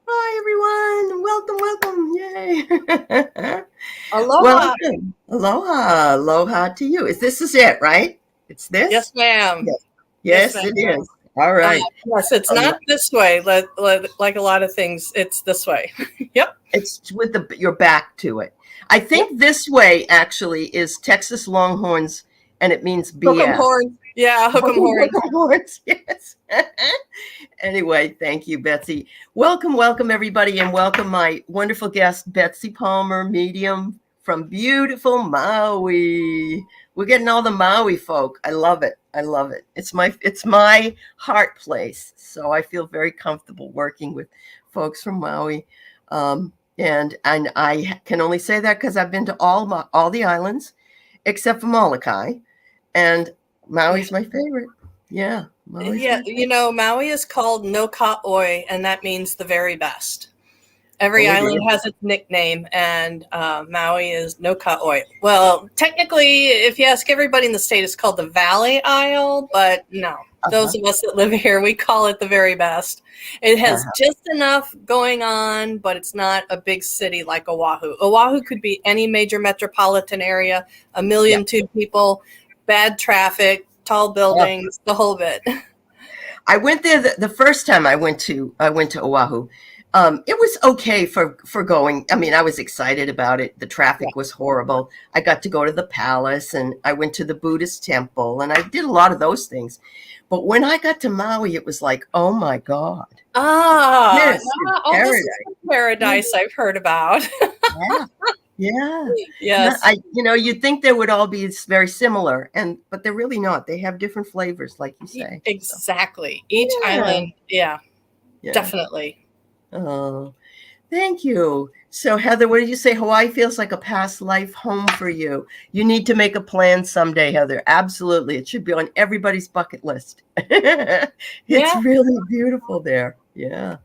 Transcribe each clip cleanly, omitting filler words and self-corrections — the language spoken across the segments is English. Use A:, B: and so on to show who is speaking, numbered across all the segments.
A: Hi, everyone. Welcome. Yay.
B: Aloha.
A: Welcome. Aloha. Aloha to you. This is it, right? It's this?
B: Yes, ma'am.
A: Yes.
B: Yes,
A: Yes,
B: ma'am.
A: it is. All right.
B: Yes, it's
A: Um,
B: not this way. Like a lot of things, it's this way. Yep.
A: it's with your back to it. I
B: Yep.
A: think this way actually is Texas Longhorns, and it means
B: Hook 'em
A: BS.
B: horns. Yeah, hook 'em horns.
A: Longhorns, yes. Anyway, thank you, Betsy. Welcome, everybody, and welcome my wonderful guest, Betsey Palmer, medium from beautiful Maui. We're getting all the Maui folk. I love it. I love it. It's my heart place. So I feel very comfortable working with folks from Maui. And I can only say that because I've been to all the islands except for Molokai, and
B: Yeah.
A: Maui's my favorite. Yeah, Maui's
B: Yeah,
A: my favorite.
B: Maui is called No Ka Oi, and that means the very best. Every
A: Oh
B: island
A: dear.
B: has its nickname, and Maui is No Ka Oi. Well, technically, if you ask everybody in the state, it's called the Valley Isle, but no.
A: Uh-huh.
B: Those of us that live here, we call it the very best. It has
A: Uh-huh.
B: just enough going on, but it's not a big city like Oahu. Oahu could be any major metropolitan area, a
A: Yeah.
B: million two people, bad traffic, tall
A: Oh,
B: buildings, the whole bit.
A: I went there the first time I went to Oahu. It was okay for going. I mean, I was excited about it. The
B: Yeah.
A: traffic was horrible. I got to go to the palace, and I went to the Buddhist temple, and I did a lot of those things. But when I got to Maui, it was like, oh my God,
B: Ah,
A: this is
B: oh, this
A: paradise.
B: is the paradise I've heard about.
A: Yeah. Yeah. Yeah.
B: Yes,
A: You'd think they would all be very similar, but they're really not. They have different flavors, like you say. So,
B: exactly. Each
A: yeah.
B: island, yeah,
A: Yeah.
B: definitely.
A: Oh, thank you. So, Heather, what did you say? Hawaii feels like a past life home for you. You need to make a plan someday, Heather. Absolutely. It should be on everybody's bucket list. It's
B: Yeah.
A: really beautiful there. Yeah.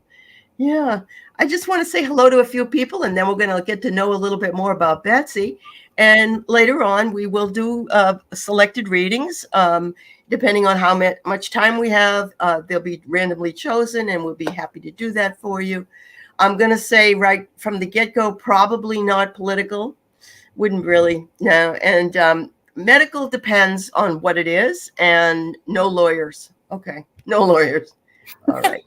A: Yeah. I just want to say hello to a few people, and then we're going to get to know a little bit more about Betsy. And later on, we will do selected readings. Depending on how much time we have, they'll be randomly chosen, and we'll be happy to do that for you. I'm going to say right from the get-go, probably not political. Wouldn't really, no. And medical depends on what it is, and no lawyers. Okay, no lawyers. All right.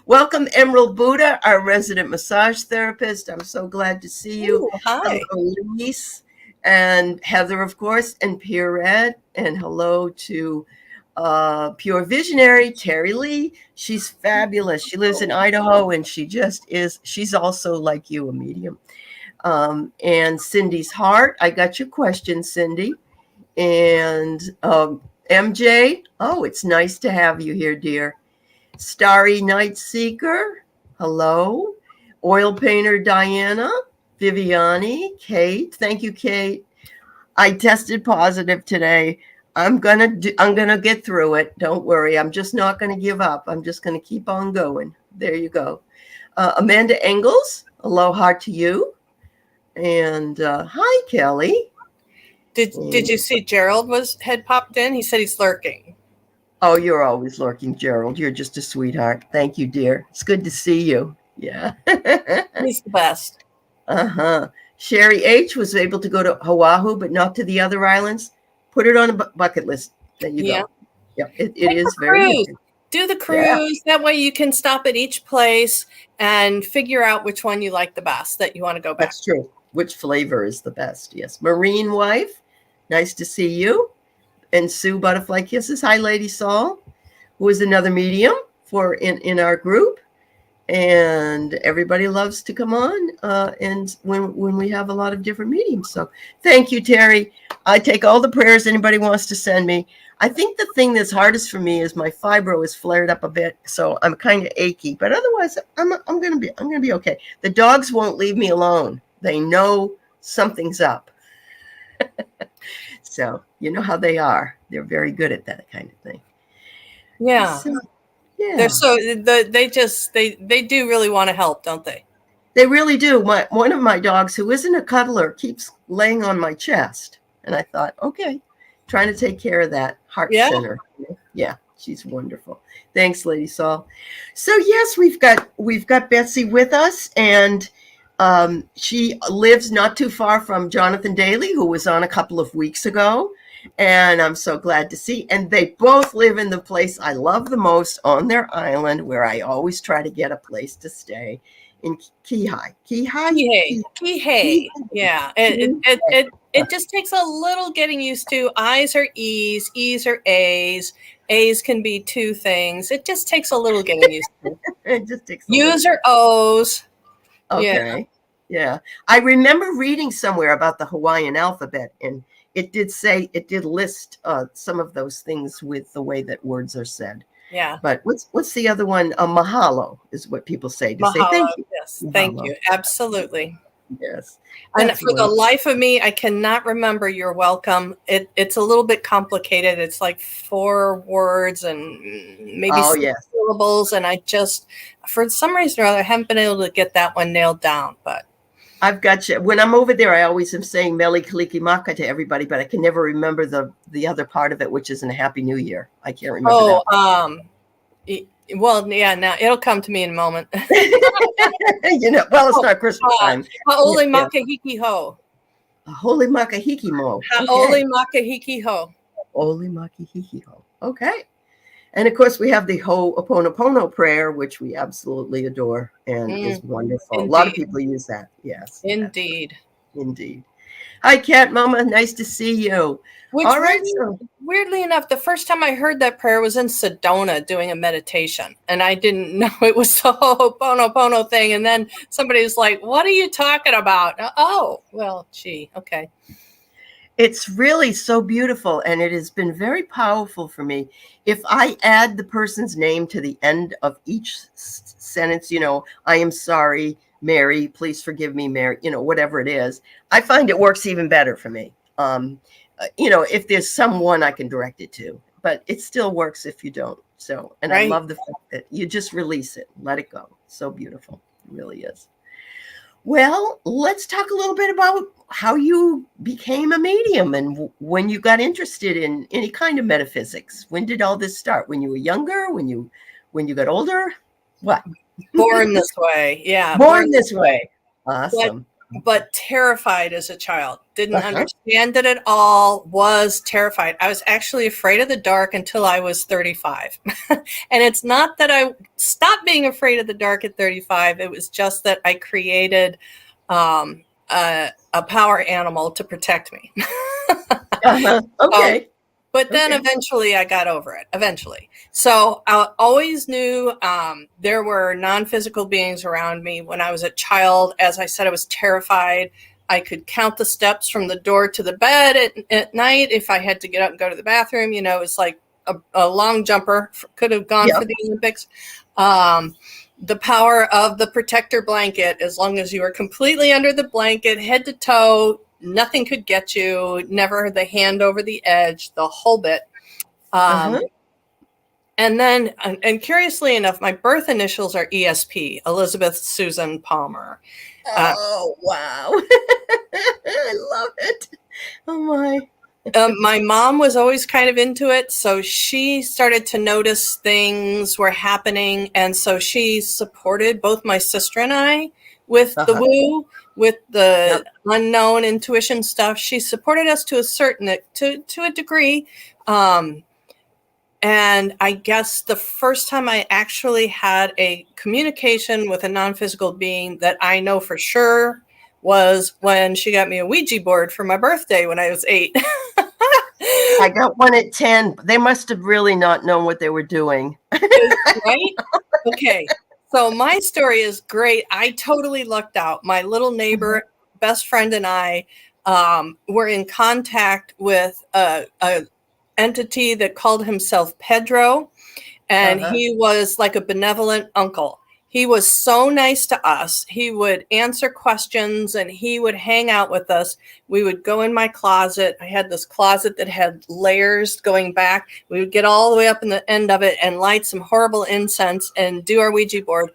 A: Welcome, Emerald Buddha, our resident massage therapist. I'm so glad to see you.
B: Ooh, hi.
A: Elise and Heather, of course, and Pierrette. And hello to Pure Visionary, Terry Lee. She's fabulous. She lives in Idaho, and she just is. She's also like you, a medium. And Cindy's Heart. I got your question, Cindy. And MJ. Oh, it's nice to have you here, dear. Starry Night Seeker, hello. Oil Painter Diana, Viviani, Kate. Thank you, Kate. I tested positive today. I'm gonna get through it. Don't worry. I'm just not gonna give up. I'm just gonna keep on going. There you go. Amanda Engels, aloha to you. And hi, Kelly.
B: Did you see Gerald had popped in? He said he's lurking.
A: Oh, you're always lurking, Gerald. You're just a sweetheart. Thank you, dear. It's good to see you. Yeah.
B: He's the best.
A: Uh-huh. Sherry H was able to go to Oahu, but not to the other islands. Put it on a bucket list. There you
B: Yeah.
A: go. Yeah, it
B: Take
A: is
B: the
A: very
B: cruise.
A: interesting.
B: Do the
A: Yeah,
B: cruise. That way you can stop at each place and figure out which one you like the best that you want to go back.
A: that's true. Which flavor is the best? Yes. Marine Wife, nice to see you. And Sue Butterfly Kisses. Hi, Lady Saul, who is another medium in our group. And everybody loves to come on and when we have a lot of different meetings. So thank you, Terry. I take all the prayers anybody wants to send me. I think the thing that's hardest for me is my fibro is flared up a bit, so I'm kind of achy, but otherwise I'm gonna be okay. The dogs won't leave me alone. They know something's up. So you know how they are. They're very good at that kind of thing.
B: Yeah.
A: So, yeah.
B: They do really want to help, don't they?
A: They really do. One of my dogs, who isn't a cuddler, keeps laying on my chest. And I thought, okay, trying to take care of that heart
B: Yeah.
A: center. Yeah. She's wonderful. Thanks, Lady Saul. So yes, we've got Betsy with us, and she lives not too far from Jonathan Daly, who was on a couple of weeks ago, and I'm so glad to see. And they both live in the place I love the most on their island, where I always try to get a place to stay in Kihei.
B: Kihei. Kihei. Yeah. It just takes a little getting used to. I's are E's, E's are A's. A's can be two things. It just takes a little getting used to.
A: It just takes a
B: U's are O's.
A: Okay. Yeah. I remember reading somewhere about the Hawaiian alphabet, and it did list some of those things with the way that words are said.
B: Yeah.
A: But what's the other one? Mahalo is what people say to
B: Mahalo.
A: say thank you.
B: Yes.
A: Mahalo.
B: Thank you. Absolutely.
A: Yes.
B: And for the life of me, I cannot remember you're welcome. It's a little bit complicated. It's like 4 words and maybe 6 syllables. And I just, for some reason or other, I haven't been able to get that one nailed down. But
A: I've got you. When I'm over there, I always am saying Meli Kalikimaka to everybody, but I can never remember the other part of it, which is in a Happy New Year. I can't remember that.
B: Well, yeah, now it'll come to me in a moment.
A: Well, it's not Christmas time.
B: Haole makahiki ho.
A: Holy makahiki mo.
B: Haole makahiki ho.
A: Holy makahiki ho. Okay. And of course, we have the Ho'oponopono prayer, which we absolutely adore and is wonderful.
B: Indeed.
A: A lot of people use that. Yes.
B: Indeed.
A: Indeed. Hi, Cat Mama. Nice to see you. All right.
B: Weirdly enough, the first time I heard that prayer was in Sedona doing a meditation, and I didn't know it was the Ho'oponopono thing. And then somebody was like, "What are you talking about?" Oh, well, gee, okay.
A: It's really so beautiful, and it has been very powerful for me. If I add the person's name to the end of each sentence, I am sorry, Mary, please forgive me, Mary, whatever it is, I find it works even better for me. If there's someone I can direct it to, but it still works if you don't. So, and right. I love the fact that you just release it, let it go. So beautiful. It really is. Well, let's talk a little bit about how you became a medium and when you got interested in any kind of metaphysics. When did all this start? When you were younger? When you got older? What?
B: Born this way. Yeah.
A: Born this way. Awesome.
B: But terrified as a child. Didn't understand it at all. Was terrified. I was actually afraid of the dark until I was 35. And it's not that I stopped being afraid of the dark at 35. It was just that I created a power animal to protect me.
A: Okay.
B: But then eventually I got over it. Eventually. So I always knew there were non-physical beings around me. When I was a child, as I said, I was terrified. I could count the steps from the door to the bed at night. If I had to get up and go to the bathroom, it was like a long jumper. Could have gone for the Olympics. The power of the protector blanket, as long as you were completely under the blanket, head to toe, nothing could get you, never the hand over the edge, the whole bit. And then, and curiously enough, my birth initials are ESP, Elizabeth Susan Palmer.
A: Oh, wow. I love it. Oh, my.
B: My mom was always kind of into it, so she started to notice things were happening, and so she supported both my sister and I with the woo, with the unknown intuition stuff. She supported us to a degree. And I guess the first time I actually had a communication with a non-physical being that I know for sure was when she got me a Ouija board for my birthday when I was 8.
A: I got one at 10. They must have really not known what they were doing.
B: Right? Okay. So my story is great. I totally lucked out. My little neighbor, best friend, and I were in contact with a entity that called himself Pedro, and he was like a benevolent uncle. He was so nice to us. He would answer questions and he would hang out with us. We would go in my closet. I had this closet that had layers going back. We would get all the way up in the end of it and light some horrible incense and do our Ouija board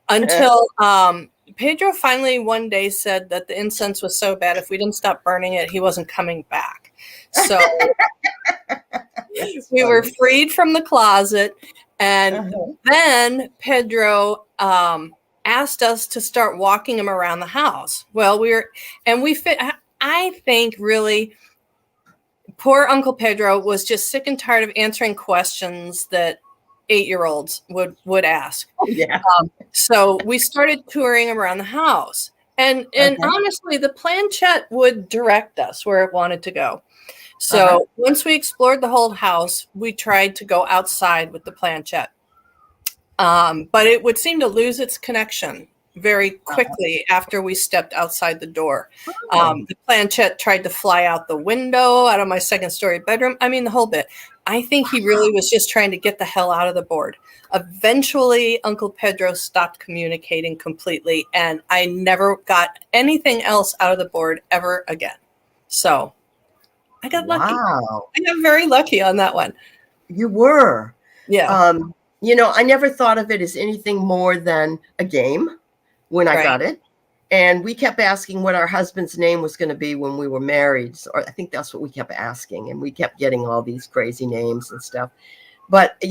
B: until Pedro finally one day said that the incense was so bad, if we didn't stop burning it, he wasn't coming back. So
A: That's
B: We were
A: funny.
B: freed from the closet. And
A: Uh-huh.
B: then Pedro asked us to start walking him around the house. Well, I think really, poor Uncle Pedro was just sick and tired of answering questions that 8-year-olds would ask.
A: Oh, yeah.
B: So we started touring around the house. And
A: Okay.
B: honestly, the planchette would direct us where it wanted to go.
A: Uh-huh.
B: So once we explored the whole house, we tried to go outside with the planchette. But it would seem to lose its connection very quickly after we stepped outside the door.
A: Oh,
B: The planchette tried to fly out the window, out of my second-story bedroom. I mean, the whole bit. I think he really was just trying to get the hell out of the board. Eventually, Uncle Pedro stopped communicating completely, and I never got anything else out of the board ever again. So I got lucky.
A: wow.
B: I got very lucky on that one.
A: You were.
B: Yeah,
A: I never thought of it as anything more than a game when I
B: right.
A: got it. And we kept asking what our husband's name was going to be when we were married. So I think that's what we kept asking. And we kept getting all these crazy names and stuff. But, it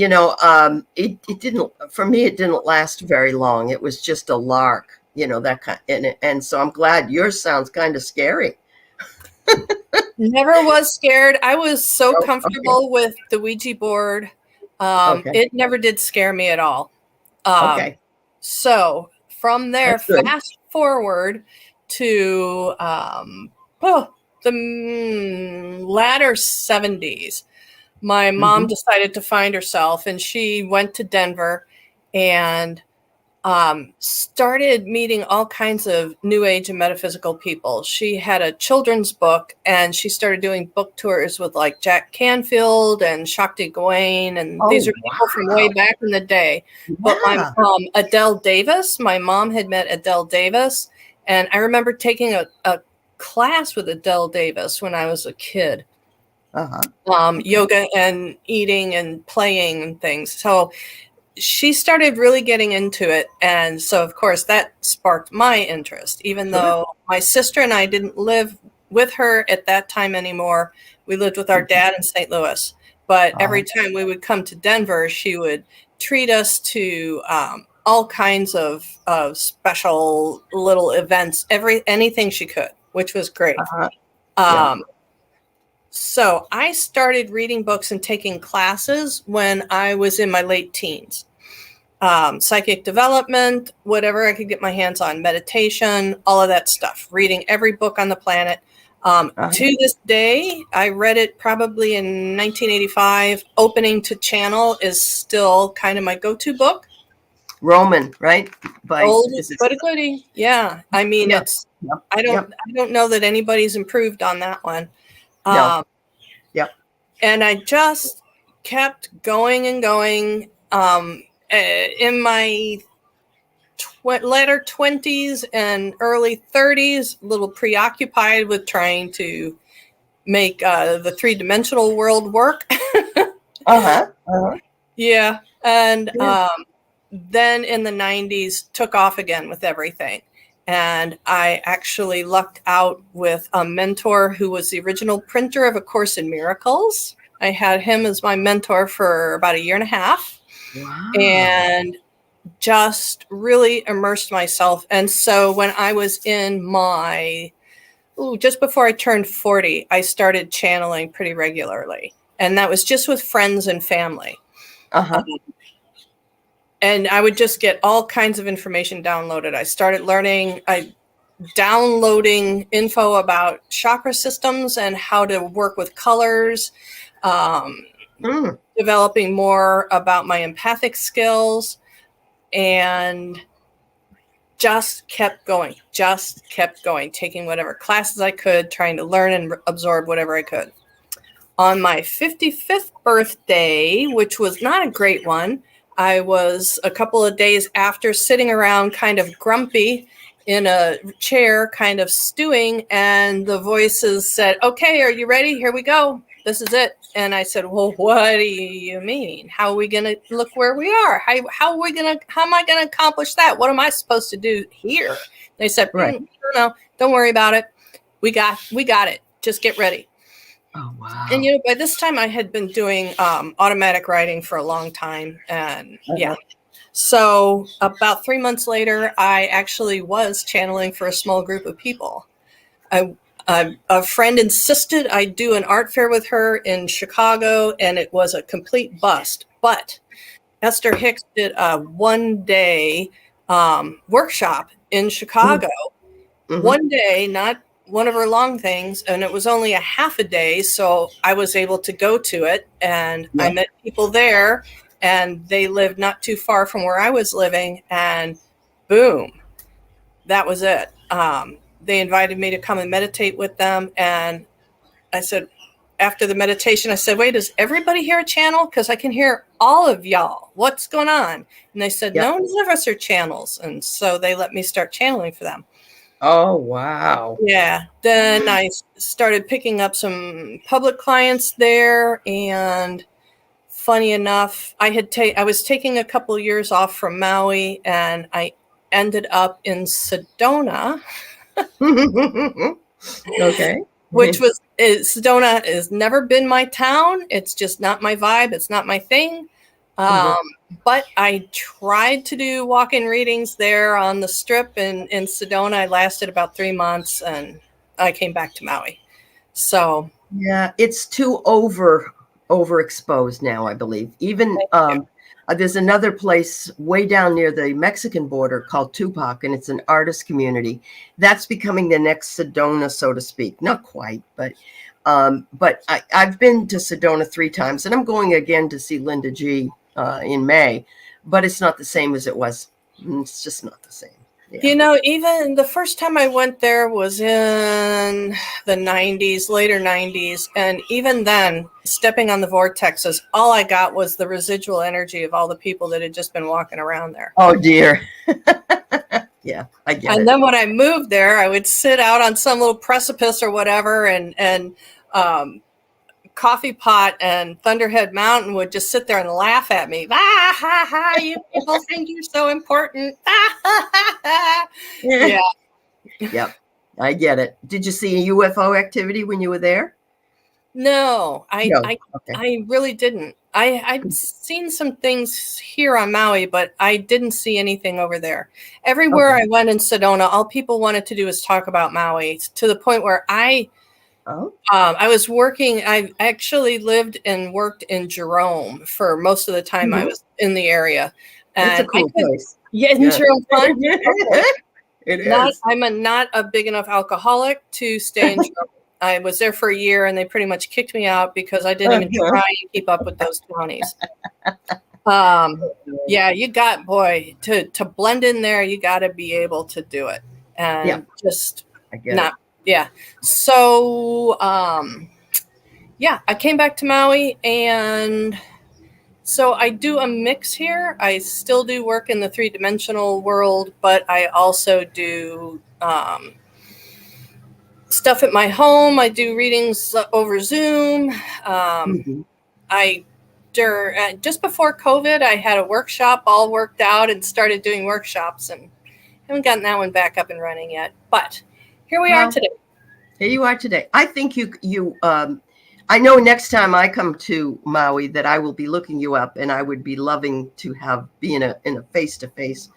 A: didn't, for me, it didn't last very long. It was just a lark, that kind. And so I'm glad yours sounds kind of scary.
B: Never was scared. I was so
A: Oh,
B: comfortable with the Ouija board.
A: okay.
B: It never did scare me at all.
A: Okay.
B: So from there,
A: That's good.
B: fast forward to the latter 70s. My mom decided to find herself, and she went to Denver and started meeting all kinds of new age and metaphysical people. She had a children's book, and she started doing book tours with like Jack Canfield and Shakti Gawain. And these are people from way back in the day. But
A: Yeah.
B: my Adele Davis, my mom had met Adele Davis. And I remember taking a class with Adele Davis when I was a kid. Yoga and eating and playing and things. So she started really getting into it. And so, of course, that sparked my interest, even though my sister and I didn't live with her at that time anymore. We lived with our dad in St. Louis. But every time we would come to Denver, she would treat us to all kinds of special little events, anything she could, which was great. So I started reading books and taking classes when I was in my late teens. Psychic development, whatever I could get my hands on, meditation, all of that stuff, reading every book on the planet. To this day, I read it probably in 1985. Opening to Channel is still kind of my go-to book.
A: Roman, right?
B: Old but a goodie. Yeah. I mean, I don't know that anybody's improved on that one. And I just kept going and going. In my later 20s and early 30s, a little preoccupied with trying to make the three-dimensional world work. Yeah. And then in the 90s, took off again with everything. And I actually lucked out with a mentor who was the original printer of A Course in Miracles. I had him as my mentor for about a year and a half.
A: Wow.
B: And just really immersed myself. And so when I was in just before I turned 40, I started channeling pretty regularly. And that was just with friends and family. And I would just get all kinds of information downloaded. I started downloading info about chakra systems and how to work with colors, developing more about my empathic skills, and just kept going, taking whatever classes I could, trying to learn and absorb whatever I could. On my 55th birthday, which was not a great one, I was a couple of days after sitting around kind of grumpy in a chair, kind of stewing, and the voices said, "Okay, are you ready? Here we go. This is it." And I said, "Well, what do you mean? How are we going to look where we are? How am I going to accomplish that? What am I supposed to do here?" They said, "No, don't worry about it. We got it. Just get ready."
A: Oh, wow.
B: And by this time I had been doing automatic writing for a long time, and yeah. So about 3 months later, I actually was channeling for a small group of people. A friend insisted I do an art fair with her in Chicago, and it was a complete bust. But Esther Hicks did a one-day workshop in Chicago.
A: Mm-hmm.
B: One day, not one of her long things, and it was only a half a day, so I was able to go to it, and I met people there, and they lived not too far from where I was living, and boom, that was it. They invited me to come and meditate with them, and I said, after the meditation, I said, wait, does everybody hear a channel? Because I can hear all of y'all. What's going on? And they said, no, none of us are channels. And so they let me start channeling for them.
A: Oh, wow.
B: Yeah. Then I started picking up some public clients there. And funny enough, I was taking a couple of years off from Maui, and I ended up in Sedona.
A: Okay.
B: Which was, Sedona has never been my town. It's just not my vibe. It's not my thing. But I tried to do walk-in readings there on the strip in Sedona. I lasted about 3 months, and I came back to Maui. So
A: yeah, it's too overexposed now, I believe. Even there's another place way down near the Mexican border called Tupac, and it's an artist community. That's becoming the next Sedona, so to speak. Not quite, but I've been to Sedona 3 times, and I'm going again to see Linda G in May. But it's not the same as it was. It's just not the same. Yeah.
B: Even the first time I went there was in the 90s, later 90s. And even then, stepping on the vortexes, all I got was the residual energy of all the people that had just been walking around there.
A: Oh, dear. Yeah, I get it.
B: And then when I moved there, I would sit out on some little precipice or whatever, and Coffee Pot and Thunderhead Mountain would just sit there and laugh at me. Ah, ha, ha, you people think you're so important. Ah, ha, ha, ha. Yeah.
A: Yep, I get it. Did you see UFO activity when you were there?
B: No, I really didn't. I'd seen some things here on Maui, but I didn't see anything over there. Everywhere I went in Sedona, all people wanted to do was talk about Maui, to the point where I was working. I actually lived and worked in Jerome for most of the time I was in the area. And
A: it's a cool place.
B: Yeah, in Jerome.
A: It is.
B: I'm not a big enough alcoholic to stay in Jerome. I was there for a year, and they pretty much kicked me out because I didn't even try and keep up with those townies. Yeah, you got, boy, to blend in there, you got to be able to do it. And just not. Yeah. So, yeah, I came back to Maui, and so I do a mix here. I still do work in the 3-dimensional world, but I also do stuff at my home. I do readings over Zoom. Just before COVID, I had a workshop all worked out and started doing workshops, and haven't gotten that one back up and running yet. But here we are today.
A: Here you are today. I think I know next time I come to Maui that I will be looking you up, and I would be loving to be in a face-to-face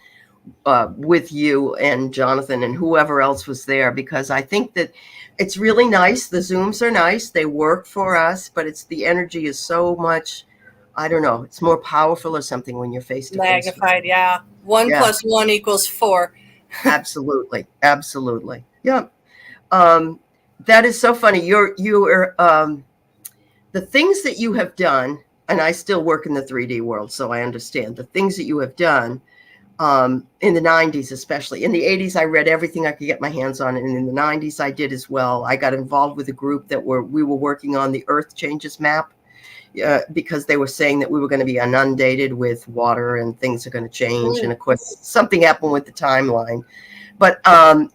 A: with you and Jonathan and whoever else was there, because I think that it's really nice. The Zooms are nice. They work for us, but the energy is so much, I don't know, it's more powerful or something when you're face-to-face.
B: Magnified, yeah. 1 + 1 = 4.
A: Absolutely. Absolutely. Yeah. That is so funny. You're the things that you have done, and I still work in the 3D world, so I understand the things that you have done in the 90s, especially. In the 80s, I read everything I could get my hands on, and in the 90s, I did as well. I got involved with a group that we were working on the Earth Changes map because they were saying that we were going to be inundated with water and things are going to change. And of course, something happened with the timeline. But, I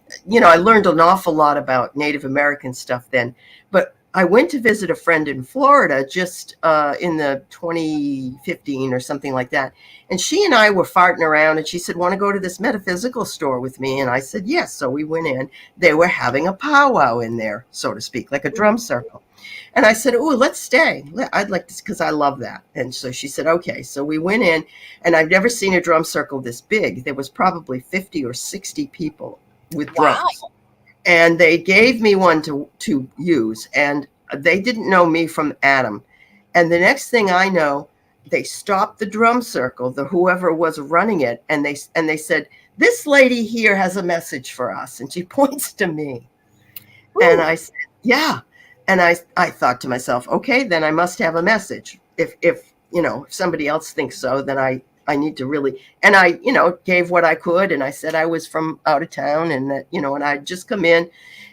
A: learned an awful lot about Native American stuff then. But I went to visit a friend in Florida just in the 2015 or something like that. And she and I were farting around, and she said, want to go to this metaphysical store with me? And I said, yes. So we went in. They were having a powwow in there, so to speak, like a drum circle. And I said, oh, let's stay. I'd like to, because I love that. And so she said, okay. So we went in, and I've never seen a drum circle this big. There was probably 50 or 60 people with drums.
B: Wow.
A: And they gave me one to use, and they didn't know me from Adam. And the next thing I know, they stopped the drum circle, whoever was running it, and they said, this lady here has a message for us. And she points to me. Ooh. And I said, yeah. And I thought to myself, okay, then I must have a message. If somebody else thinks so, then I need to really, and I, gave what I could. And I said I was from out of town, and that, and I'd just come in.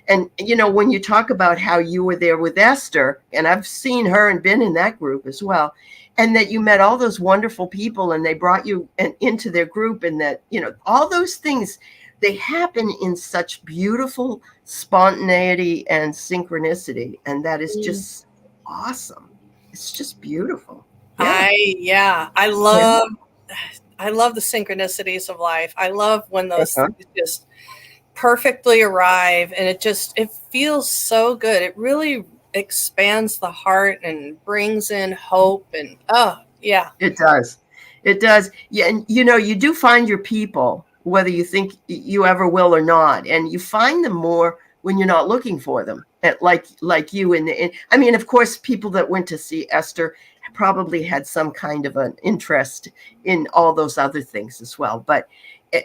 A: And, when you talk about how you were there with Esther, and I've seen her and been in that group as well, and that you met all those wonderful people, and they brought you into their group, and that, all those things, they happen in such beautiful spontaneity and synchronicity. And that is just awesome. It's just beautiful.
B: Yeah. I love the synchronicities of life. I love when those things just perfectly arrive, and it feels so good. It really expands the heart and brings in hope, and it does. Yeah. And you do find your people, whether you think you ever will or not, and you find them more when you're not looking for them, like you. I mean, of course, people that went to see Esther probably had some kind of an interest in all those other things as well.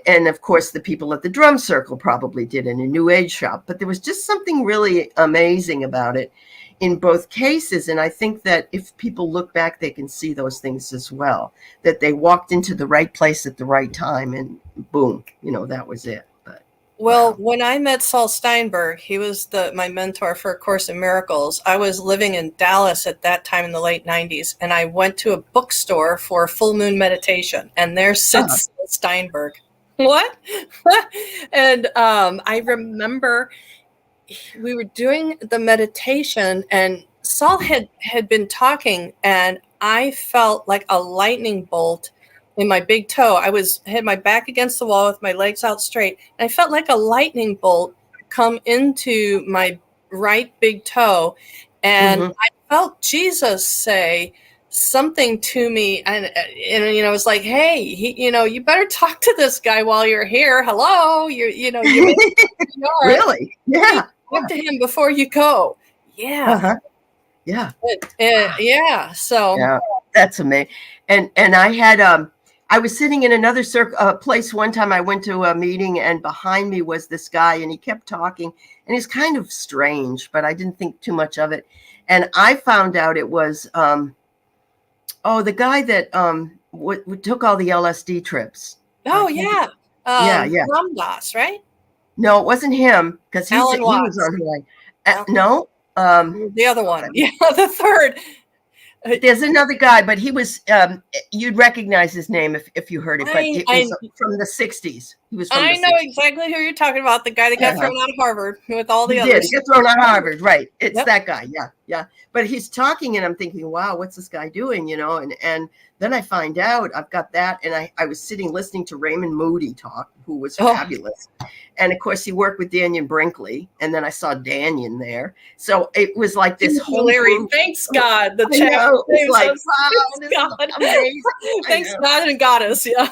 B: And of course, the people at the drum circle probably did in a New Age shop. But there was just something really amazing about it in both cases. And I think that if people look back, they can see those things as well, that they walked into the right place at the right time, and boom, that was it. Well, when I met Saul Steinberg, he was my mentor for A Course in Miracles. I was living in Dallas at that time in the late 90s, and I went to a bookstore for a full moon meditation, and there sits Saul Steinberg. What? And I remember we were doing the meditation, and Saul had been talking, and I felt like a lightning bolt in my big toe. I had my back against the wall with my legs out straight, and I felt like a lightning bolt come into my right big toe, and I felt Jesus say something to me, and it was like, hey, you better talk to this guy while you're here. Hello, you
A: really, yeah.
B: Talk to him before you go. Yeah. So
A: that's amazing. And I had I was sitting in another place one time. I went to a meeting, and behind me was this guy, and he kept talking, and he's kind of strange, but I didn't think too much of it. And I found out it was the guy that took all the LSD trips.
B: Oh yeah. Ram Dass, right?
A: No, it wasn't him, because he was on Hawaii. No,
B: the other one. Yeah, the third.
A: There's another guy, but he was you'd recognize his name if you heard it, but it was from the 60s. He was from the 60s.
B: Exactly who you're talking about, the guy that got thrown out of Harvard with all the others.
A: He got thrown out of Harvard, right. It's that guy, yeah. But he's talking, and I'm thinking, wow, what's this guy doing, and then I find out I've got that, and I was sitting listening to Raymond Moody talk, who was fabulous. And of course, he worked with Dannion Brinkley, and then I saw Dannion there. So it was like this whole
B: Larry, thanks God. The chat
A: was like,
B: wow, God. Amazing. Thanks God and Goddess, yeah.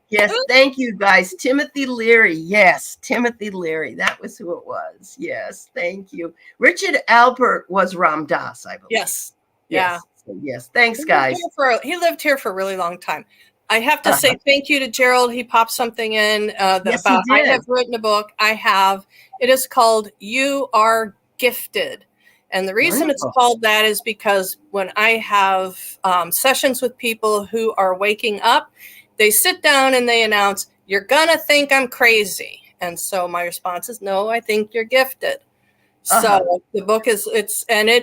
A: Yes, thank you guys. Timothy Leary. Yes, Timothy Leary. That was who it was. Yes, thank you. Richard Alpert was Ram Dass, I believe.
B: Yes. Yeah.
A: Yes. Thanks, guys.
B: He lived here for a really long time. I have to say thank you to Gerald. He popped something in about I have written a book. I have. It is called You Are Gifted. And the reason it's called that is because when I have sessions with people who are waking up, they sit down and they announce, you're going to think I'm crazy. And so my response is, no, I think you're gifted. So the book it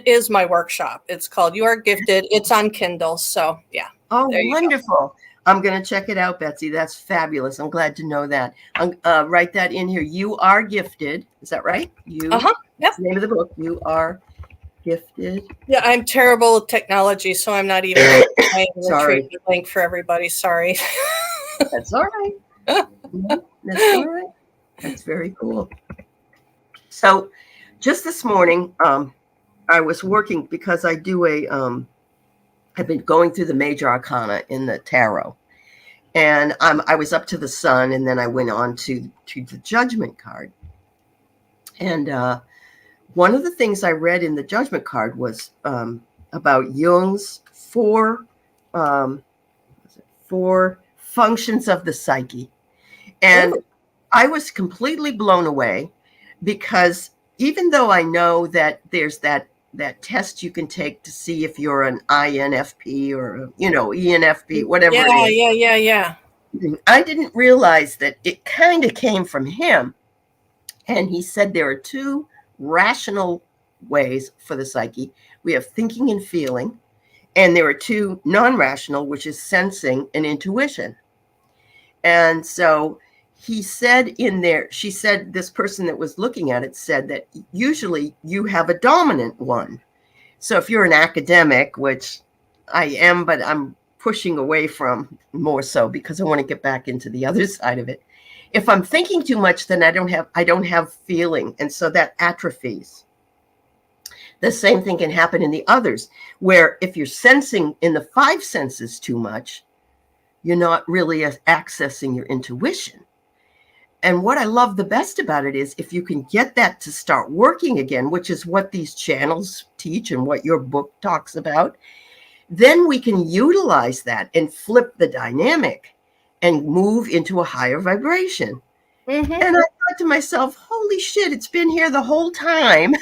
B: is my workshop. It's called You Are Gifted. It's on Kindle. So yeah.
A: Oh, wonderful. I'm going to check it out, Betsy. That's fabulous. I'm glad to know that. Write that in here. You Are Gifted. Is that right? Yep.
B: That's
A: the name of the book. You Are gifted.
B: Yeah, I'm terrible at technology, so I'm not even trying to
A: Sorry.
B: retrieve the link for everybody. Sorry.
A: That's all right. That's all right. That's very cool. So just this morning, I was working because I do I've been going through the major arcana in the tarot. And I was up to the sun, and then I went on to the judgment card. And one of the things I read in the judgment card was about Jung's um, four functions of the psyche. And I was completely blown away because even though I know that there's that test you can take to see if you're an INFP or, ENFP, whatever it is.
B: Yeah.
A: I didn't realize that it kind of came from him. And he said there are two rational ways for the psyche. We have thinking and feeling, and there are two non-rational, which is sensing and intuition. And so he said in there, she said, this person that was looking at it said that usually you have a dominant one. So if you're an academic, which I am, but I'm pushing away from more so because I want to get back into the other side of it. If I'm thinking too much, then I don't have feeling. And so that atrophies. The same thing can happen in the others, where if you're sensing in the five senses too much, you're not really accessing your intuition. And what I love the best about it is if you can get that to start working again, which is what these channels teach and what your book talks about, then we can utilize that and flip the dynamic and move into a higher vibration. Mm-hmm. And I thought to myself, holy shit, it's been here the whole time,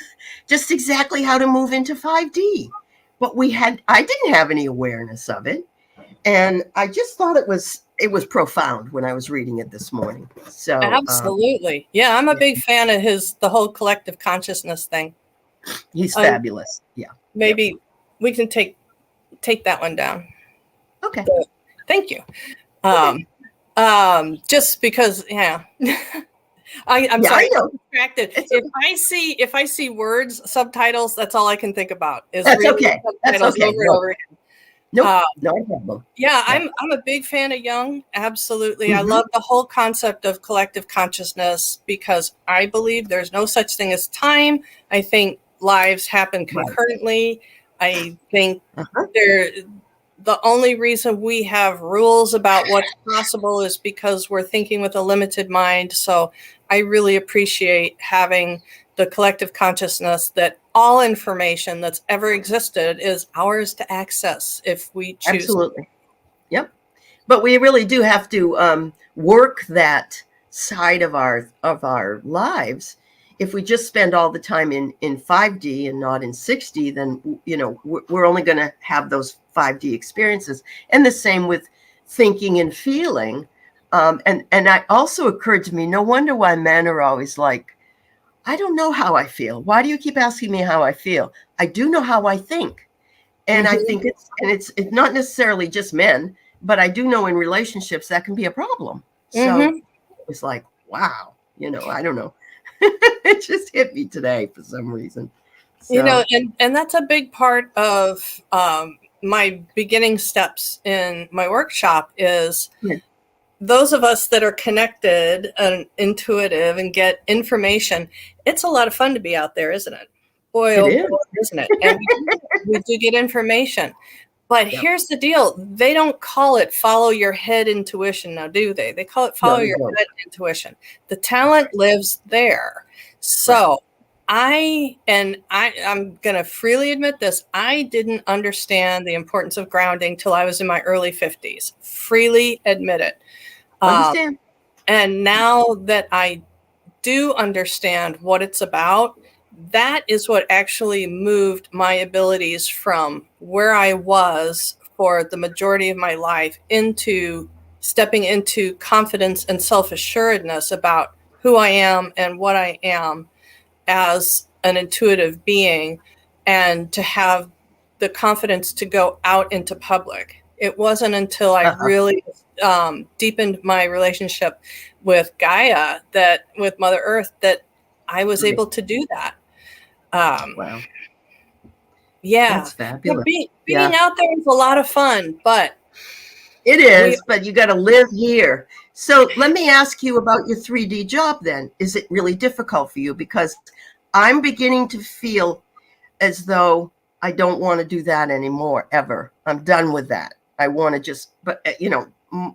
A: just exactly how to move into 5D. But I didn't have any awareness of it. And I just thought it was profound when I was reading it this morning. So
B: absolutely. Yeah, I'm a big fan of the whole collective consciousness thing.
A: He's fabulous. Yeah.
B: Maybe we can take that one down.
A: Okay.
B: So, thank you. Just because, yeah. I'm sorry, I'm distracted. If I see words, subtitles, that's all I can think about.
A: That's okay. That's okay.
B: Over again.
A: Nope, no problem.
B: Yeah, I'm a big fan of Jung. Absolutely. Mm-hmm. I love the whole concept of collective consciousness because I believe there's no such thing as time. I think lives happen concurrently. Right. I think the only reason we have rules about what's possible is because we're thinking with a limited mind. So I really appreciate having the collective consciousness that all information that's ever existed is ours to access if we choose.
A: Absolutely. Yep. But we really do have to work that side of our lives. If we just spend all the time in 5D and not in 6D, then, we're only going to have those 5D experiences. And the same with thinking and feeling. And that also occurred to me, no wonder why men are always like, I don't know how I feel. Why do you keep asking me how I feel? I do know how I think. And I think it's not necessarily just men, but I do know in relationships that can be a problem. So it's like, wow, I don't know. It just hit me today for some reason. So.
B: And that's a big part of my beginning steps in my workshop is those of us that are connected and intuitive and get information. It's a lot of fun to be out there, isn't it? Boy, isn't it? And we do get information. But here's the deal. They don't call it follow your head intuition now, do they? They call it follow your head intuition. The talent lives there. So I'm going to freely admit this. I didn't understand the importance of grounding till I was in my early 50s. Freely admit it.
A: Understand.
B: And now that I do understand what it's about, that is what actually moved my abilities from where I was for the majority of my life into stepping into confidence and self-assuredness about who I am and what I am as an intuitive being, and to have the confidence to go out into public. It wasn't until I really deepened my relationship with Gaia, with Mother Earth, that I was able to do that.
A: Wow.
B: Yeah.
A: That's fabulous.
B: Being out there is a lot of fun, but
A: It is, but you got to live here. So let me ask you about your 3D job then. Is it really difficult for you? Because I'm beginning to feel as though I don't want to do that anymore, ever. I'm done with that. I want to just, but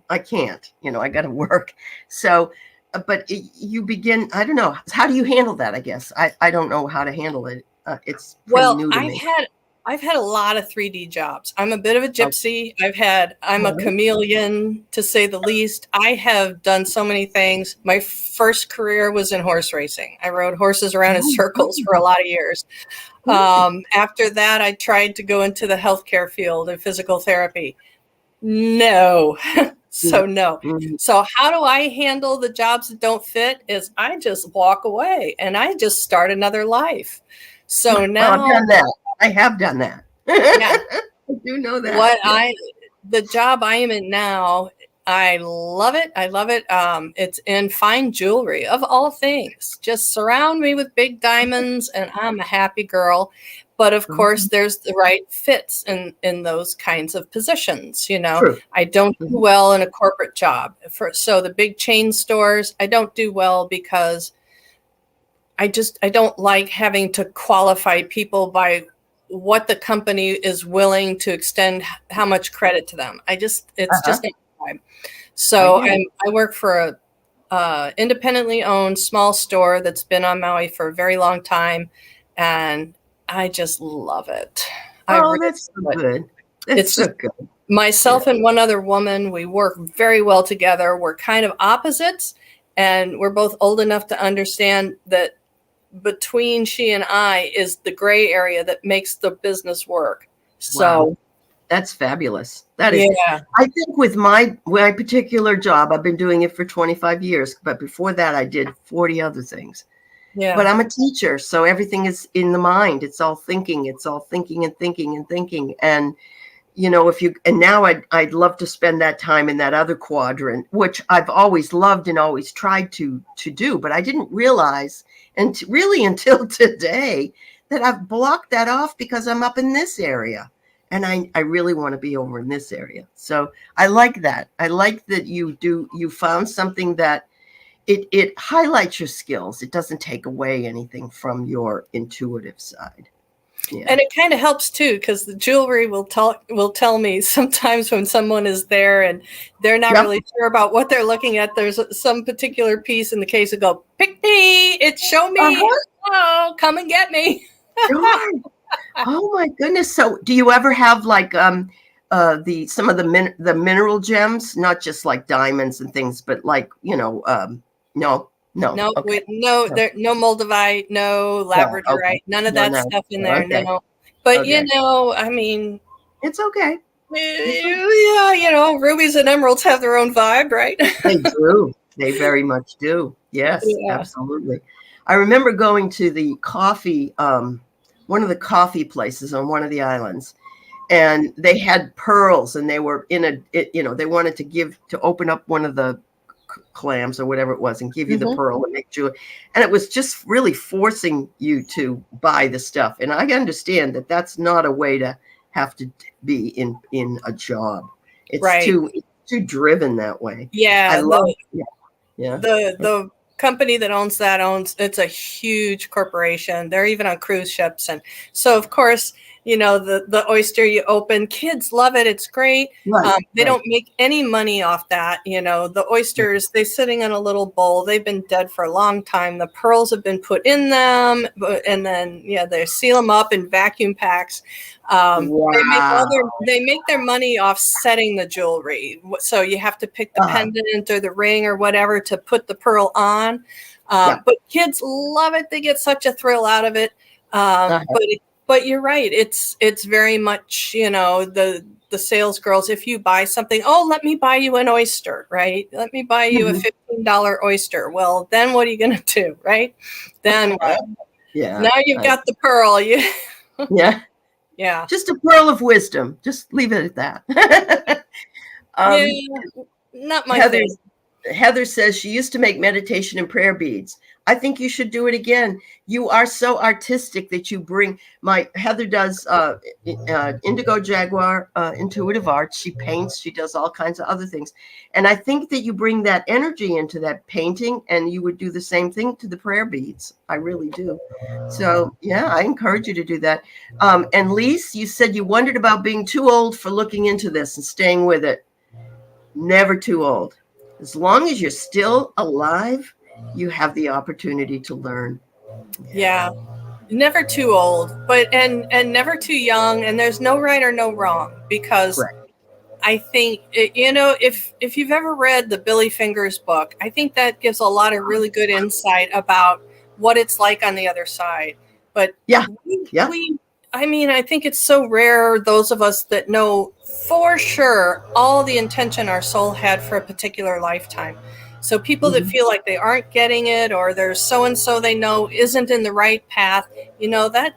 A: I can't, I got to work. So, but you begin, I don't know. How do you handle that? I guess I don't know how to handle it. It's pretty new to me.
B: I've had a lot of 3D jobs. I'm a bit of a gypsy. I'm a chameleon, to say the least. I have done so many things. My first career was in horse racing. I rode horses around in circles for a lot of years. After that, I tried to go into the healthcare field and physical therapy. No. So no. So how do I handle the jobs that don't fit? Is I just walk away and I just start another life. So now
A: I've done that. I have done that.
B: Yeah.
A: I do know that.
B: The job I am in now, I love it. I love it. It's in fine jewelry, of all things. Just surround me with big diamonds and I'm a happy girl. But of course, there's the right fits in those kinds of positions.
A: True.
B: I don't do well in a corporate job. So the big chain stores, I don't do well because I don't like having to qualify people by what the company is willing to extend, how much credit to them. It's just not time. So I work for a independently owned small store that's been on Maui for a very long time, and I just love it.
A: That's so good. It's so good.
B: Myself and one other woman, we work very well together. We're kind of opposites, and we're both old enough to understand that between she and I is the gray area that makes the business work. So
A: that's fabulous. That is, I think with my particular job, I've been doing it for 25 years, but before that I did 40 other things. Yeah. But I'm a teacher, so everything is in the mind. It's all thinking and thinking and thinking. And now I'd love to spend that time in that other quadrant, which I've always loved and always tried to do, but I didn't realize really until today that I've blocked that off because I'm up in this area and I really want to be over in this area. So I like that. I like that you found something that it highlights your skills. It doesn't take away anything from your intuitive side. Yeah.
B: And it kind of helps too, because the jewelry will tell me sometimes when someone is there and they're not really sure about what they're looking at. There's some particular piece in the case and go, pick me, show me, oh, come and get me.
A: Sure. Oh my goodness! So, do you ever have like some of the mineral gems, not just like diamonds and things, but like no. No,
B: okay. No moldavite, no labradorite, none of that stuff in there. Okay. No, but I mean,
A: it's okay.
B: Yeah, rubies and emeralds have their own vibe, right?
A: They do. They very much do. Yes, absolutely. I remember going to the coffee, one of the coffee places on one of the islands, and they had pearls, and they were they wanted to open up one of the clams or whatever it was and give you the pearl and make jewelry, and it was just really forcing you to buy the stuff. And I understand that that's not a way to have to be in a job. It's too driven that way. I love
B: the company that owns it's a huge corporation. They're even on cruise ships, and so of course the oyster you open, kids love it. It's great. They don't make any money off that. The oysters, they're sitting in a little bowl. They've been dead for a long time. The pearls have been put in them, and then they seal them up in vacuum packs. They make their money off setting the jewelry. So you have to pick the pendant or the ring or whatever to put the pearl on. But kids love it. They get such a thrill out of it. But you're right. It's very much, the sales girls, if you buy something, let me buy you an oyster, right? Let me buy you a $15 oyster. Well, then what are you going to do, right? Then what? Now you've got the pearl. Yeah.
A: Just a pearl of wisdom. Just leave it at that.
B: Not my thing.
A: Heather says she used to make meditation and prayer beads. I think you should do it again. You are so artistic that you bring. My Heather does Indigo Jaguar intuitive art. She paints. She does all kinds of other things, and I think that you bring that energy into that painting, and you would do the same thing to the prayer beads. I really do. So yeah, I encourage you to do that. And Lise, you said you wondered about being too old for looking into this and staying with it. Never too old. As long as you're still alive, you have the opportunity to learn.
B: Yeah. Never too old, but and never too young, and there's no right or no wrong, because
A: Correct.
B: I think if you've ever read the Billy Fingers book, I think that gives a lot of really good insight about what it's like on the other side. But
A: yeah,
B: I mean, I think it's so rare, those of us that know for sure all the intention our soul had for a particular lifetime. So people that feel like they aren't getting it, or there's so-and-so they know isn't in the right path,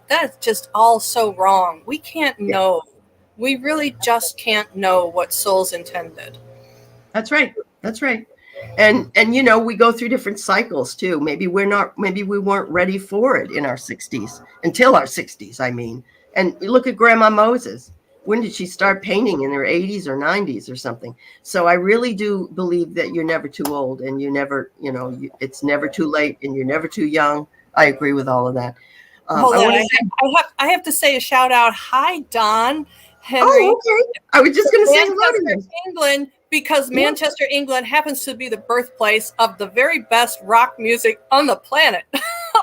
B: that's just all so wrong. We can't know. We really just can't know what souls intended.
A: That's right. That's right. And we go through different cycles too. Maybe we weren't ready for it in our 60s, until our 60s, I mean. And look at Grandma Moses. When did she start painting? In her 80s or 90s or something? So I really do believe that you're never too old, and you never, it's never too late, and you're never too young. I agree with all of that.
B: Hold on. I have to say a shout out. Hi, Don Henry.
A: Oh, okay. I was just going to say hello to you.
B: England, because Manchester, England happens to be the birthplace of the very best rock music on the planet.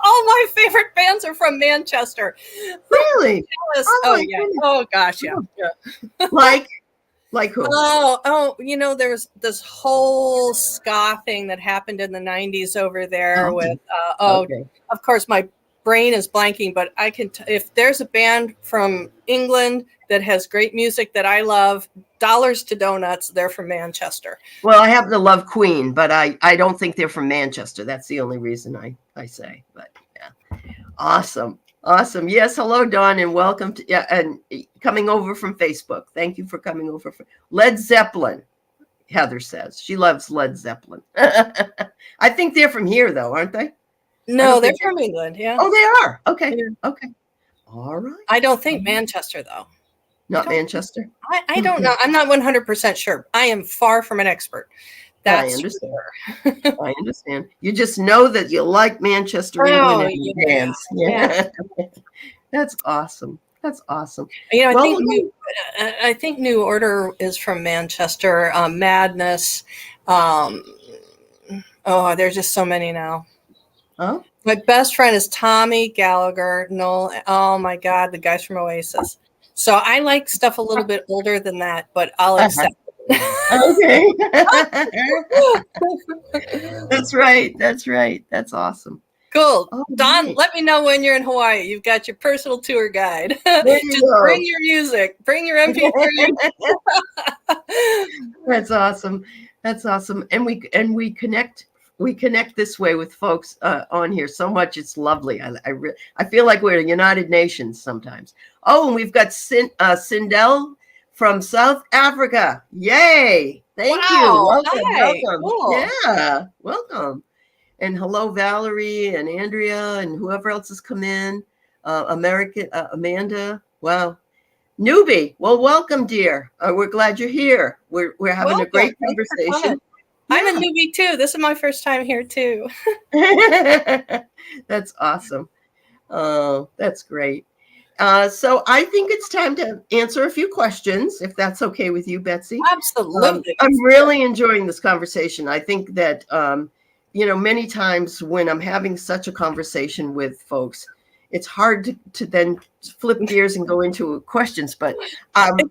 B: All my favorite bands are from Manchester.
A: Really?
B: Oh yeah. Oh gosh, yeah.
A: Like who?
B: There's this whole ska thing that happened in the 90s over there with of course my brain is blanking, but I can if there's a band from England that has great music that I love, dollars to donuts, they're from Manchester.
A: Well, I happen to love Queen, but I don't think they're from Manchester. That's the only reason I say. But yeah, awesome. Yes, hello, Dawn, and welcome to and coming over from Facebook. Thank you for coming over. Led Zeppelin, Heather says she loves Led Zeppelin. I think they're from here, though, aren't they?
B: No, they're from England. Yeah.
A: Oh, they are. Okay.
B: Yeah.
A: Okay. All right.
B: I don't think Manchester, though.
A: Not Manchester.
B: I don't know. I'm not 100% sure. I am far from an expert. That's
A: I understand. I understand. You just know that you like Manchester, England, and your bands. Yeah. That's awesome. That's awesome.
B: I think New Order is from Manchester. Madness. There's just so many now.
A: Oh.
B: My best friend is Tommy Gallagher. Noel. Oh my God, the guys from Oasis. So I like stuff a little bit older than that, but I'll accept.
A: Okay. That's right. That's awesome.
B: Cool. Oh, Don, let me know when you're in Hawaii. You've got your personal tour guide. Just bring your music. Bring your MP3.
A: That's awesome. And we connect. We connect this way with folks on here so much. It's lovely. I feel like we're United Nations sometimes. Oh, and we've got Sindel from South Africa. Yay. Thank you. Welcome. Cool. Yeah. Welcome. And hello, Valerie and Andrea and whoever else has come in. Amanda. Wow. Newbie. Well, welcome, dear. We're glad you're here. We're having a great conversation.
B: I'm a newbie too. This is my first time here too.
A: That's awesome. Oh, that's great. So I think it's time to answer a few questions, if that's okay with you, Betsy.
B: Absolutely.
A: I'm really enjoying this conversation. I think that, many times when I'm having such a conversation with folks, it's hard to then flip gears and go into questions. But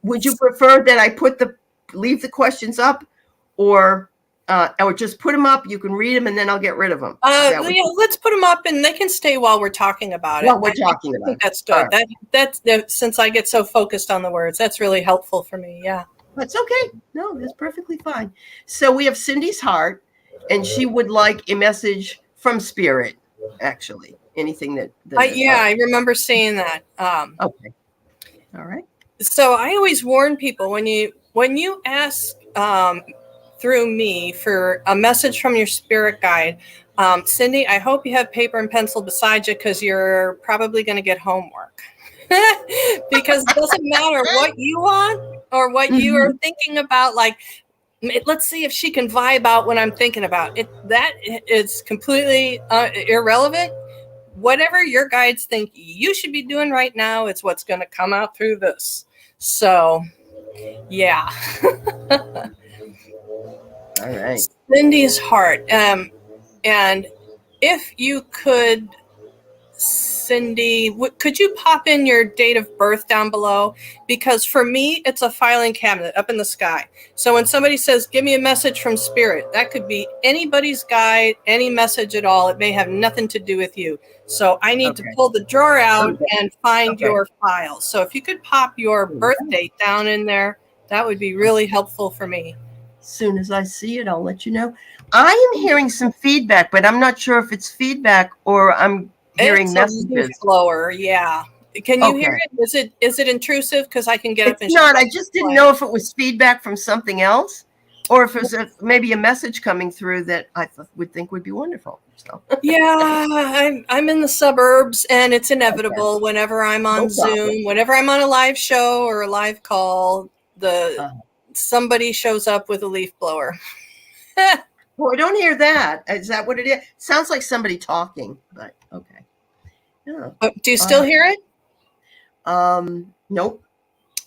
A: would you prefer that I leave the questions up, or just put them up? You can read them, and then I'll get rid of them.
B: Let's put them up, and they can stay while we're talking about it.
A: I
B: think that's good. Right. That's since I get so focused on the words, that's really helpful for me. Yeah,
A: that's okay. No, that's perfectly fine. So we have Cindy's heart, and she would like a message from Spirit. Actually, anything that.
B: I remember seeing that.
A: Okay. All right.
B: So I always warn people when you ask through me for a message from your spirit guide. Cindy, I hope you have paper and pencil beside you because you're probably going to get homework. Because it doesn't matter what you want or what you are thinking about. Like, let's see if she can vibe out what I'm thinking about. That is completely irrelevant. Whatever your guides think you should be doing right now, it's what's going to come out through this. So, yeah.
A: All right.
B: Cindy's heart. And if you could, Cindy, could you pop in your date of birth down below? Because for me, it's a filing cabinet up in the sky. So when somebody says, give me a message from spirit, that could be anybody's guide, any message at all. It may have nothing to do with you. So I need to pull the drawer out and find your file. So if you could pop your birth date down in there, that would be really helpful for me.
A: As soon as I see it, I'll let you know. I am hearing some feedback, but I'm not sure if it's feedback or I'm hearing messages.
B: Blower, yeah. Can you hear it? Is it intrusive? Because I can get up and.
A: It's not. I just didn't know if it was feedback from something else, or if it was maybe a message coming through that I would think would be wonderful. So.
B: Yeah, I'm in the suburbs, and it's inevitable. Whenever I'm on Zoom, whenever I'm on a live show or a live call, somebody shows up with a leaf blower.
A: Well, I don't hear that. Is that what it is? Sounds like somebody talking, but okay. Yeah.
B: Do you still hear it?
A: Nope.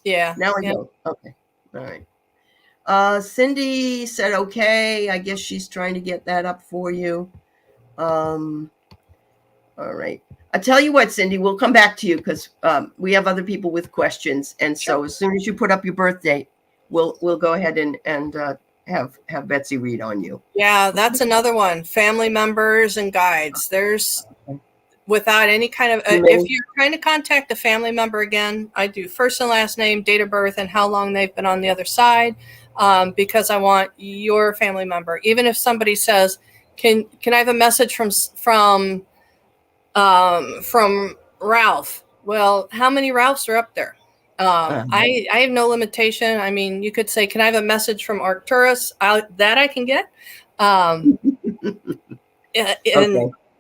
B: Yeah.
A: Now I do. Okay. All right. Cindy said, okay. I guess she's trying to get that up for you. All right. I tell you what, Cindy, we'll come back to you because we have other people with questions. And so as soon as you put up your birth date, we'll go ahead and have Betsy read on you.
B: Yeah, that's another one. Family members and guides. There's without any kind of if you're trying to contact a family member again, I do first and last name, date of birth, and how long they've been on the other side, because I want your family member. Even if somebody says, "Can I have a message from Ralph?" Well, how many Ralphs are up there? I have no limitation. I mean, you could say, "Can I have a message from Arcturus?" That I can get.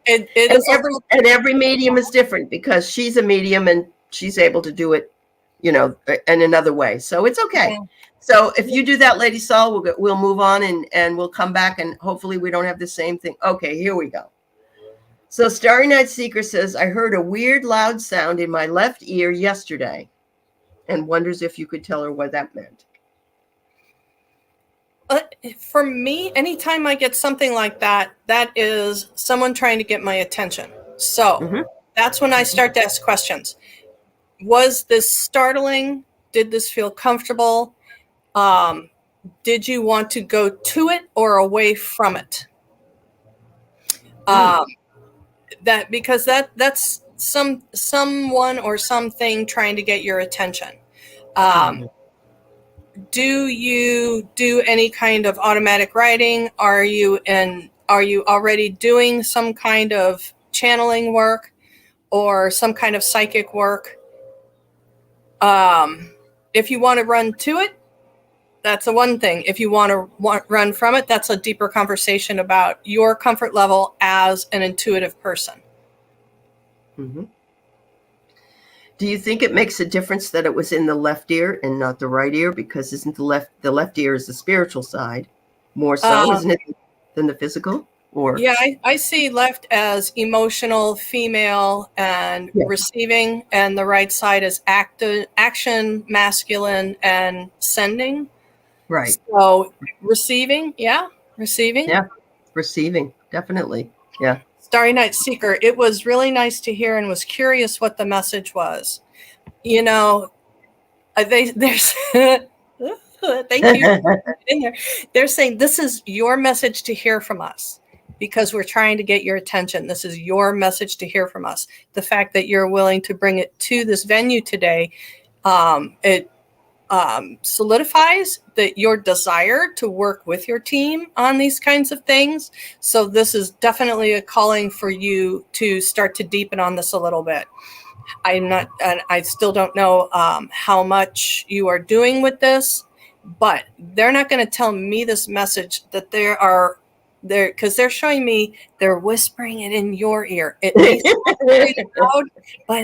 A: Every medium is different because she's a medium and she's able to do it, in another way. So it's okay. So if you do that, Lady Saul, we'll move on and we'll come back and hopefully we don't have the same thing. Okay, here we go. So Starry Night Seeker says, I heard a weird loud sound in my left ear yesterday and wonders if you could tell her what that meant.
B: For me, anytime I get something like that, that is someone trying to get my attention. So that's when I start to ask questions. Was this startling? Did this feel comfortable? Did you want to go to it or away from it? Because that's someone or something trying to get your attention. Do you do any kind of automatic writing? Are you already doing some kind of channeling work or some kind of psychic work? If you want to run to it, that's the one thing. If you want to run from it, that's a deeper conversation about your comfort level as an intuitive person.
A: Do you think it makes a difference that it was in the left ear and not the right ear? Because isn't the left ear is the spiritual side more so, isn't it, than the physical? Or
B: yeah, I see left as emotional, female, and receiving, and the right side is action, masculine, and sending.
A: Right.
B: So receiving, receiving.
A: Yeah, receiving, definitely. Yeah.
B: Starry Night Seeker, it was really nice to hear and was curious what the message was. There's thank you. In there. They're saying this is your message to hear from us because we're trying to get your attention. This is your message to hear from us. The fact that you're willing to bring it to this venue today, it solidifies that your desire to work with your team on these kinds of things. So this is definitely a calling for you to start to deepen on this a little bit. I still don't know how much you are doing with this. but they're not going to tell me this message that they are there, because they're showing me they're whispering it in your ear. It may sound very loud, but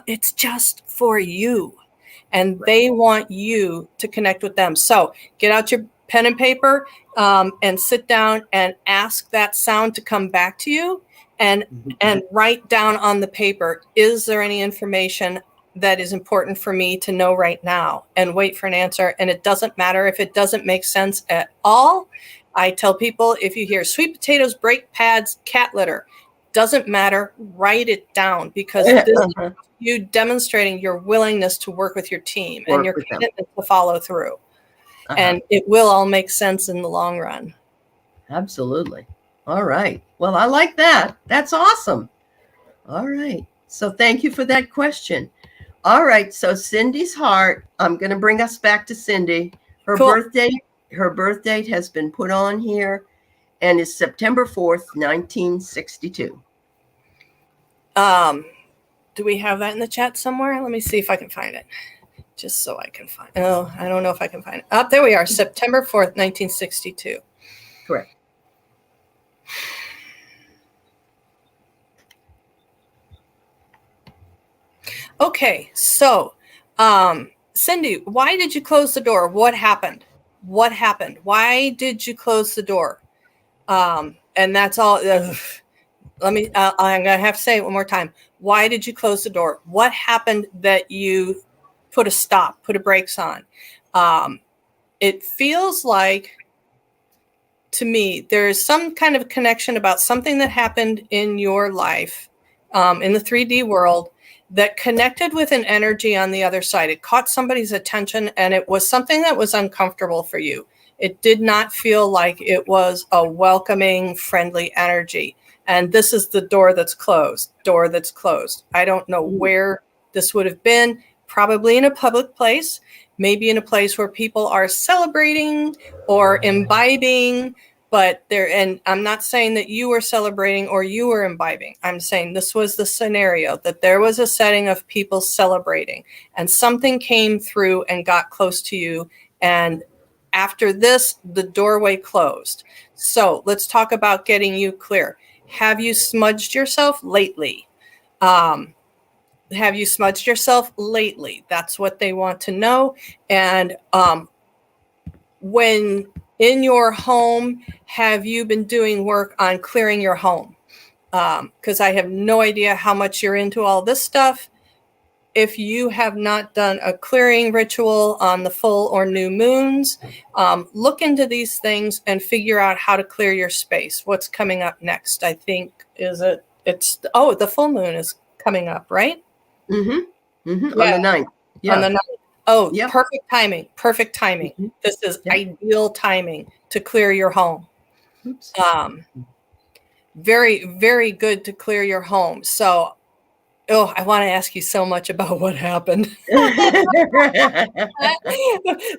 B: it's just for you, and they want you to connect with them. So get out your pen and paper, and sit down and ask that sound to come back to you, and write down on the paper, is there any information that is important for me to know right now, and wait for an answer. And it doesn't matter if it doesn't make sense at all. I tell people, if you hear sweet potatoes, brake pads, cat litter, doesn't matter, write it down, because this is you demonstrating your willingness to work with your team and your commitment to follow through. And it will all make sense in the long run.
A: Absolutely. All right. Well, I like that. That's awesome. All right. So thank you for that question. All right. So Cindy's heart, I'm going to bring us back to Cindy. Her birth date has been put on here and is September 4th, 1962.
B: Do we have that in the chat somewhere? Let me see if I can find it. Just so I can find it. Oh, I don't know if I can find it. Oh, there we are. September 4th, 1962.
A: Correct.
B: Okay, so Cindy, why did you close the door? What happened? What happened? Why did you close the door? And that's all. I'm going to have to say it one more time. Why did you close the door? What happened that you put a brakes on? It feels like, to me, there's some kind of connection about something that happened in your life, in the 3D world, that connected with an energy on the other side. It caught somebody's attention, and it was something that was uncomfortable for you. It did not feel like it was a welcoming, friendly energy. And this is the door that's closed. I don't know where this would have been. Probably in a public place, maybe in a place where people are celebrating or imbibing. But and I'm not saying that you were celebrating or you were imbibing. I'm saying this was the scenario, that there was a setting of people celebrating, and something came through and got close to you. And after this, the doorway closed. So let's talk about getting you clear. Have you smudged yourself lately? Have you smudged yourself lately? That's what they want to know. And when in your home, have you been doing work on clearing your home? Because I have no idea how much you're into all this stuff. If you have not done a clearing ritual on the full or new moons, look into these things and figure out how to clear your space. What's coming up next? I think the full moon is coming up, right?
A: Mm-hmm. Mm-hmm. Yeah. On the 9th. Yeah.
B: On the 9th. Oh, yep. Perfect timing. Mm-hmm. This is ideal timing to clear your home. Oops. Very, very good to clear your home. So, I want to ask you so much about what happened.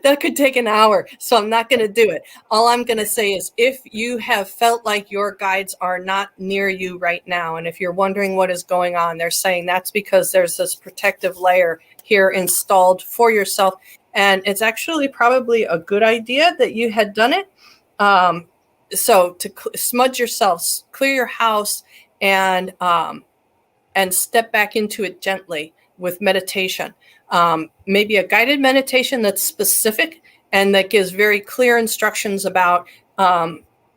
B: That could take an hour, so I'm not going to do it. All I'm going to say is, if you have felt like your guides are not near you right now, and if you're wondering what is going on, they're saying that's because there's this protective layer here installed for yourself. And it's actually probably a good idea that you had done it. So to smudge yourself, clear your house, and step back into it gently with meditation. Maybe a guided meditation that's specific and that gives very clear instructions about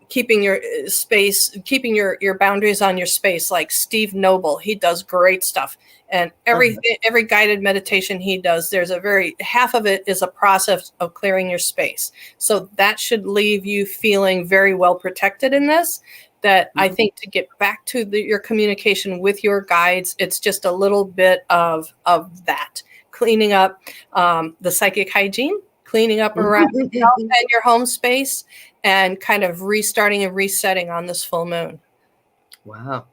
B: keeping your space, keeping your boundaries on your space, like Steve Noble. He does great stuff. And every guided meditation he does, half of it is a process of clearing your space. So that should leave you feeling very well protected in this. That I think to get back to your communication with your guides, it's just a little bit of that. Cleaning up the psychic hygiene, cleaning up around yourself and your home space, and kind of restarting and resetting on this full moon.
A: Wow.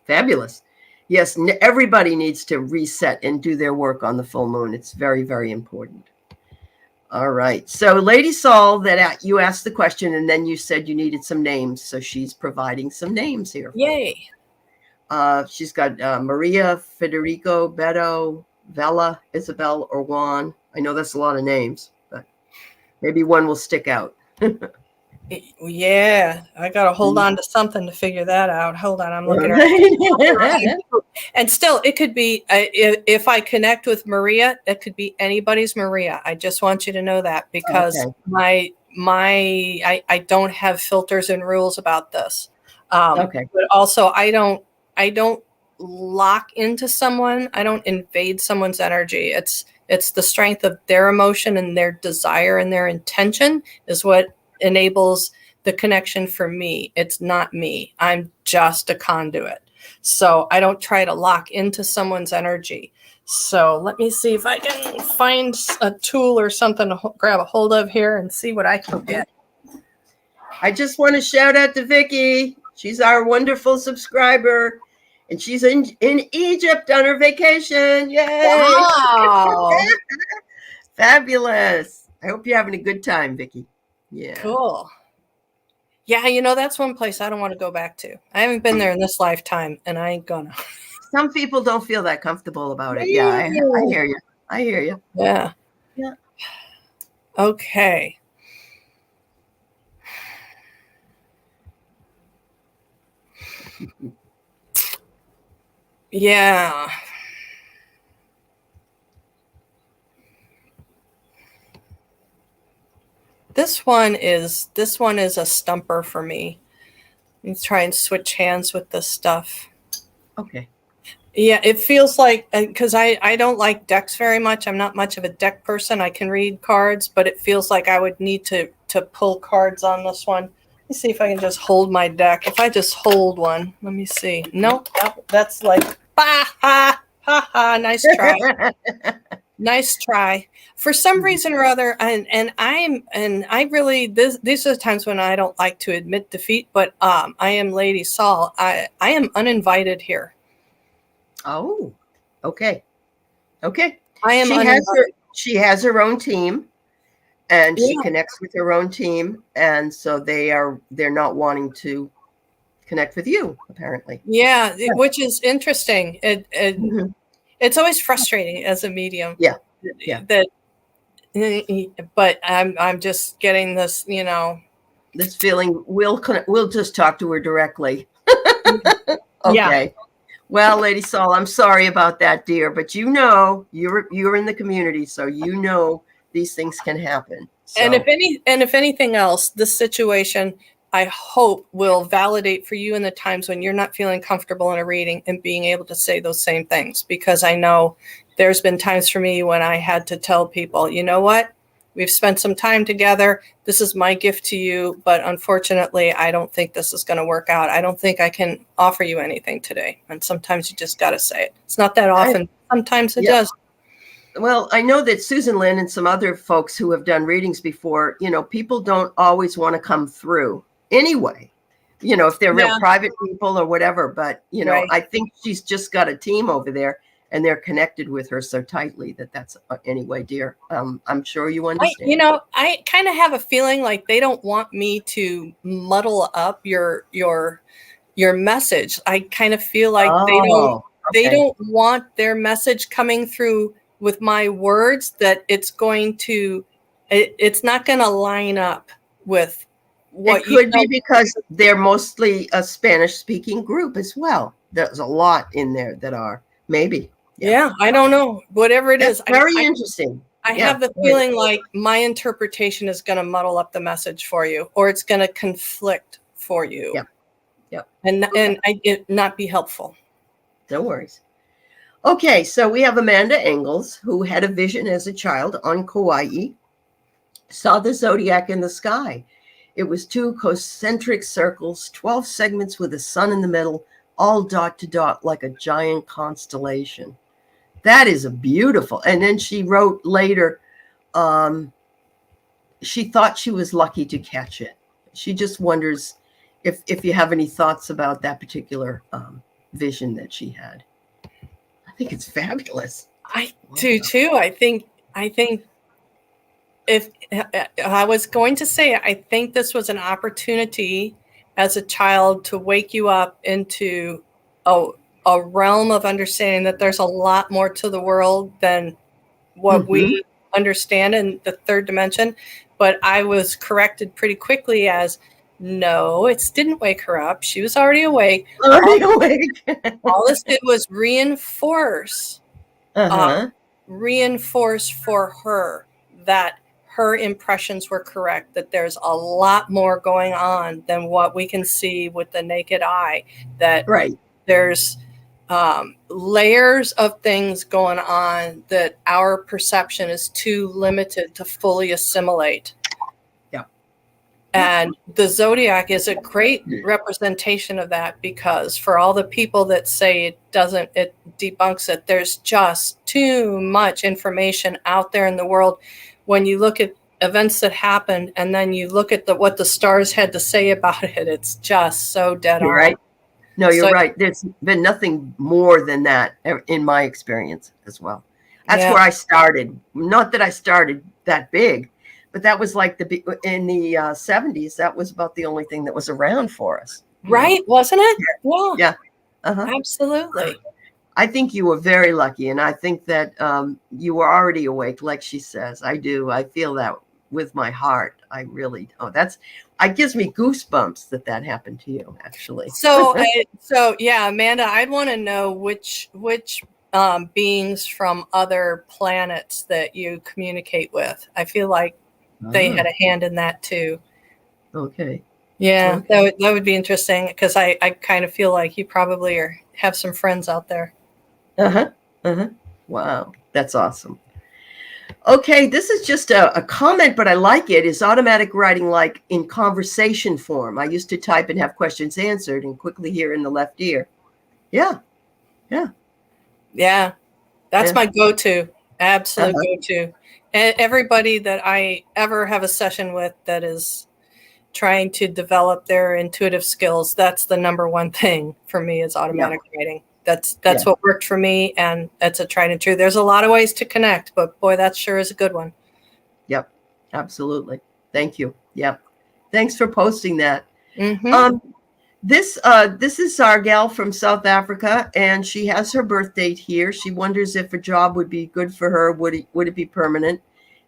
A: Fabulous. Yes, everybody needs to reset and do their work on the full moon. It's very, very important. All right. So Lady Sol, that you asked the question, and then you said you needed some names. So she's providing some names here.
B: Yay.
A: She's got Maria, Federico, Beto, Vela, Isabel, or Juan. I know that's a lot of names, but Maybe one will stick out.
B: Yeah, I got to hold on to something to figure that out. Hold on, I'm looking at
A: Right.
B: and still it could be if I connect with Maria, it could be anybody's Maria. I just want you to know that because
A: Okay.
B: I don't have filters and rules about this.
A: Okay.
B: But also I don't lock into someone. I don't invade someone's energy. It's the strength of their emotion and their desire and their intention is what enables the connection for me. It's not me. I'm just a conduit. So I don't try to lock into someone's energy. So let me see if I can find a tool or something to grab a hold of here and see what I can get.
A: I just want to shout out to Vicky. She's our wonderful subscriber, and she's in Egypt on her vacation. Yay!
B: Wow.
A: Fabulous. I hope you're having a good time, Vicky. Yeah.
B: Cool. Yeah, that's one place I don't want to go back to. I haven't been there in this lifetime, and I ain't gonna.
A: Some people don't feel that comfortable about it. Yeah, I hear you. I hear you.
B: Yeah.
A: Yeah.
B: Okay. Yeah. This one is a stumper for me. Let's try and switch hands with this stuff.
A: Okay.
B: Yeah, it feels like because I don't like decks very much. I'm not much of a deck person. I can read cards, but it feels like I would need to pull cards on this one. Let me see if I can just hold my deck. If I just hold one, let me see. Nope, that's like ha ha. Nice try. Nice try. For some reason or other, and I really these are the times when I don't like to admit defeat, but I am Lady Saul. I am uninvited here.
A: Oh, okay. Okay.
B: I am
A: She has her own team, and she
B: Yeah.
A: connects with her own team, and so they're not wanting to connect with you, apparently.
B: Yeah, which is interesting.
A: Mhm.
B: It's always frustrating as a medium.
A: Yeah. Yeah.
B: But I'm just getting this,
A: This feeling, we'll just talk to her directly.
B: Yeah.
A: Okay. Well, Lady Saul, I'm sorry about that, dear, but you're in the community, so these things can happen. So.
B: And if anything else, this situation I hope will validate for you in the times when you're not feeling comfortable in a reading and being able to say those same things, because I know there's been times for me when I had to tell people, you know what? We've spent some time together. This is my gift to you, but unfortunately, I don't think this is going to work out. I don't think I can offer you anything today. And sometimes you just got to say it. It's not that often. Sometimes it does.
A: Well, I know that Susan Lynn and some other folks who have done readings before, people don't always want to come through anyway, if they're real private people or whatever. But,
B: Right.
A: I think she's just got a team over there. And they're connected with her so tightly that's anyway, dear. I'm sure you understand.
B: I kind of have a feeling like they don't want me to muddle up your message. I kind of feel like they don't want their message coming through with my words that it's not going to line up with what
A: it could be because they're mostly a Spanish speaking group as well. There's a lot in there that are maybe.
B: Yeah, I don't know. Whatever it is.
A: Very interesting.
B: I have the feeling like my interpretation is going to muddle up the message for you, or it's going to conflict for you.
A: Yeah.
B: And it not be helpful.
A: No worries. Okay, so we have Amanda Engels, who had a vision as a child on Kauai, saw the zodiac in the sky. It was 2 concentric circles, 12 segments with a sun in the middle, all dot to dot like a giant constellation. That is a beautiful. And then she wrote later, she thought she was lucky to catch it. She just wonders if you have any thoughts about that particular vision that she had. I think it's fabulous.
B: I do too. I think if I was going to say, I think this was an opportunity as a child to wake you up into a realm of understanding that there's a lot more to the world than what we understand in the third dimension. But I was corrected pretty quickly as, no, it didn't wake her up. She was already awake.
A: Already awake.
B: All this did was reinforce for her that her impressions were correct, that there's a lot more going on than what we can see with the naked eye, that
A: Right.
B: there's layers of things going on that our perception is too limited to fully assimilate.
A: Yeah.
B: And the zodiac is a great representation of that, because for all the people that say it debunks it, there's just too much information out there in the world. When you look at events that happened and then you look at what the stars had to say about it, it's just so dead on.
A: Right. No, you're right. There's been nothing more than that in my experience as well. That's where I started. Not that I started that big, but that was like in the 70s. That was about the only thing that was around for us.
B: Right. Wasn't it?
A: Yeah.
B: Absolutely.
A: I think you were very lucky. And I think that you were already awake, like she says. I do. I feel that with my heart. I really, it gives me goosebumps that happened to you, actually.
B: So yeah, Amanda, I'd want to know which beings from other planets that you communicate with. I feel like they had a hand in that too.
A: Okay.
B: Yeah, okay. That would be interesting, because I kind of feel like you probably have some friends out there.
A: Wow, that's awesome. Okay, this is just a comment, but I like it. Is automatic writing like in conversation form? I used to type and have questions answered and quickly hear in the left ear. Yeah.
B: That's my go-to, absolute go-to. And everybody that I ever have a session with that is trying to develop their intuitive skills, that's the number one thing for me, is automatic writing. That's what worked for me, and that's a tried and true. There's a lot of ways to connect, but boy, that sure is a good one.
A: Yep, absolutely. Thank you. Yep. Thanks for posting that. This is our gal from South Africa, and she has her birth date here. She wonders if a job would be good for her. Would it be permanent?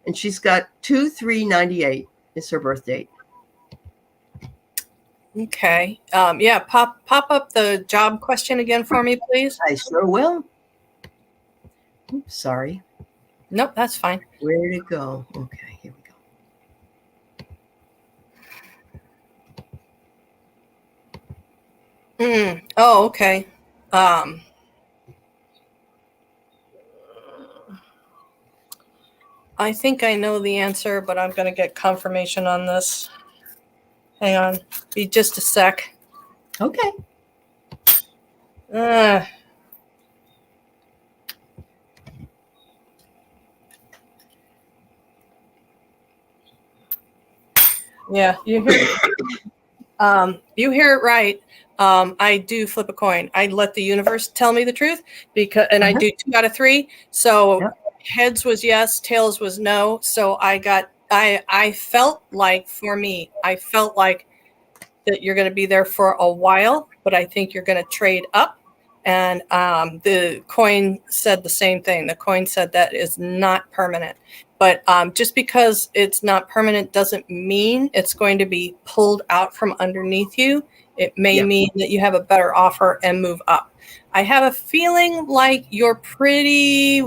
A: And she's got 2/3/98 is her birth date.
B: Okay. Pop up the job question again for me, please.
A: I sure will. Oops, sorry.
B: Nope, that's fine.
A: Where did it go? Okay, here we
B: go. Oh, okay. I think I know the answer, but I'm going to get confirmation on this. Hang on. Be just a sec.
A: Okay.
B: Yeah, you hear it. You hear it right. I do flip a coin. I let the universe tell me the truth, and I do 2 out of 3. So heads was yes, tails was no. So I felt like, for me, that you're going to be there for a while, but I think you're going to trade up. And the coin said the same thing. The coin said that is not permanent. But just because it's not permanent doesn't mean it's going to be pulled out from underneath you. It may mean that you have a better offer and move up. I have a feeling like you're pretty,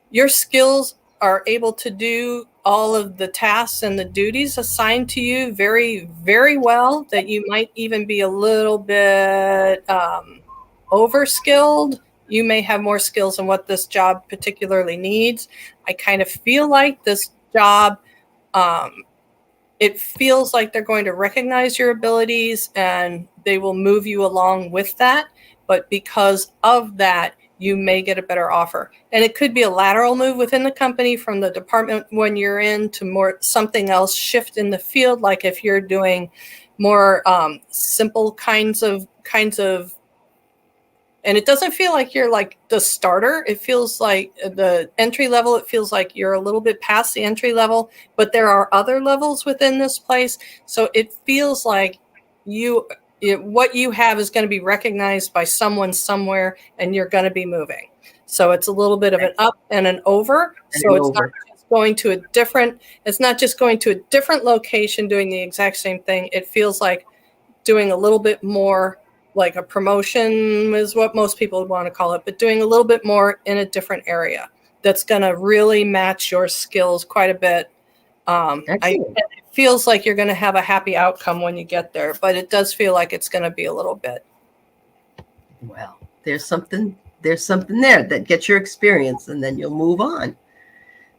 B: your skills are able to do all of the tasks and the duties assigned to you very, very well, that you might even be a little bit over-skilled. You may have more skills than what this job particularly needs. I kind of feel like this job, it feels like they're going to recognize your abilities and they will move you along with that. But because of that, you may get a better offer. And it could be a lateral move within the company from the department when you're in to more something else, shift in the field. Like if you're doing more simple kinds of, and it doesn't feel like you're like the starter. It feels like the entry level. It feels like you're a little bit past the entry level, but there are other levels within this place. So it feels like what you have is going to be recognized by someone somewhere, and you're going to be moving. So it's a little bit of an up and an over.
A: And
B: So
A: an
B: it's
A: over.
B: not just going to a different, it's not just going to a different location doing the exact same thing. It feels like doing a little bit more, like a promotion is what most people would want to call it, but doing a little bit more in a different area that's going to really match your skills quite a bit. It feels like you're going to have a happy outcome when you get there, but it does feel like it's going to be a little bit.
A: Well, there's something there that gets your experience, and then you'll move on.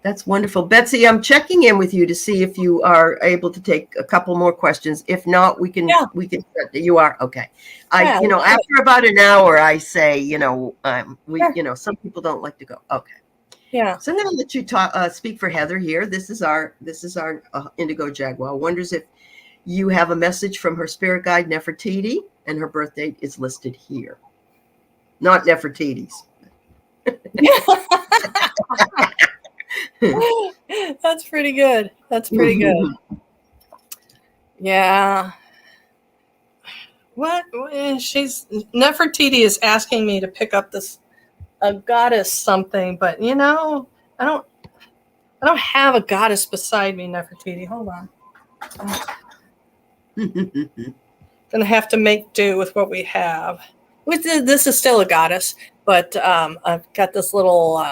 A: That's wonderful. Betsy, I'm checking in with you to see if you are able to take a couple more questions. If not, we can, you are. Okay. After about an hour, I say, some people don't like to go. Okay.
B: Yeah.
A: So I'm going to let you speak for Heather here. This is our Indigo Jaguar. Wonders if you have a message from her spirit guide, Nefertiti, and her birth date is listed here. Not Nefertiti's.
B: That's pretty good. That's pretty good. Yeah. What? Nefertiti is asking me to pick up a goddess something, but I don't have a goddess beside me, Nefertiti. Hold on. Gonna have to make do with what we have. This is still a goddess, but I've got this little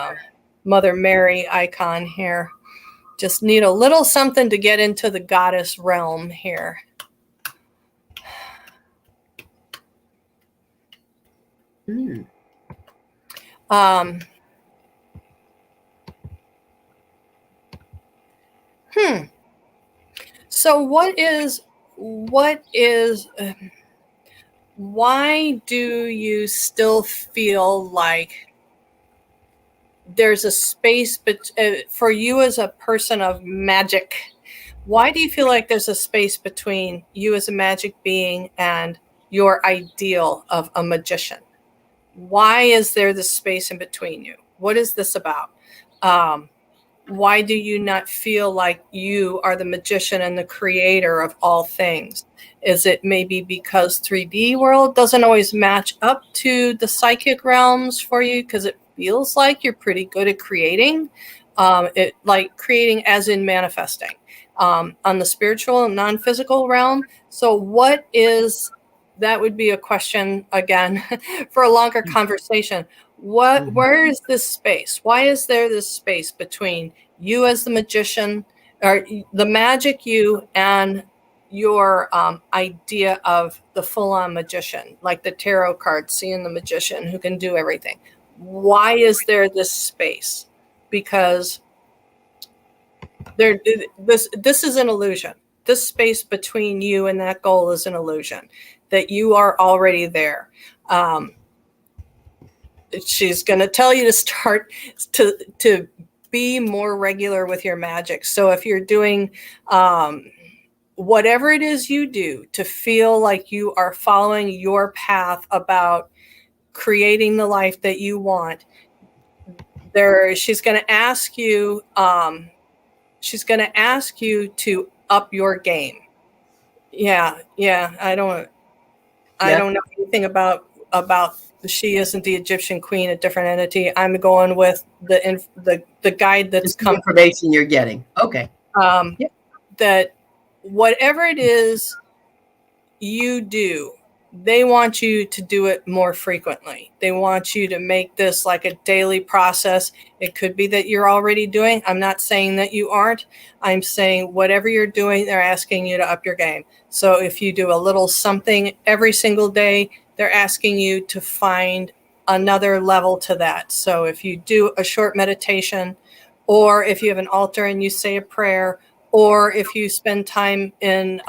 B: Mother Mary icon here. Just need a little something to get into the goddess realm here. So why do you still feel like there's a space for you as a person of magic? Why do you feel like there's a space between you as a magic being and your ideal of a magician? Why is there this space in between you? What is this about? Why do you not feel like you are the magician and the creator of all things? Is it maybe because 3D world doesn't always match up to the psychic realms for you? Because it feels like you're pretty good at creating, like creating as in manifesting on the spiritual and non-physical realm. So that would be a question again for a longer conversation. Where is this space? Why is there this space between you as the magician, or the magic you, and your idea of the full-on magician, like the tarot card, seeing the magician who can do everything? Why is there this space? Because this is an illusion. This space between you and that goal is an illusion, that you are already there. She's going to tell you to start to be more regular with your magic. So if you're doing whatever it is you do to feel like you are following your path about creating the life that you want, she's going to ask you to up your game. Yeah. I don't know anything about she isn't the Egyptian queen, a different entity. I'm going with the guide that's
A: come information you're getting. Okay.
B: That whatever it is you do, they want you to do it more frequently. They want you to make this like a daily process. It could be that you're already doing. I'm not saying that you aren't. I'm saying whatever you're doing, they're asking you to up your game. So if you do a little something every single day, they're asking you to find another level to that. So if you do a short meditation, or if you have an altar and you say a prayer, or if you spend time in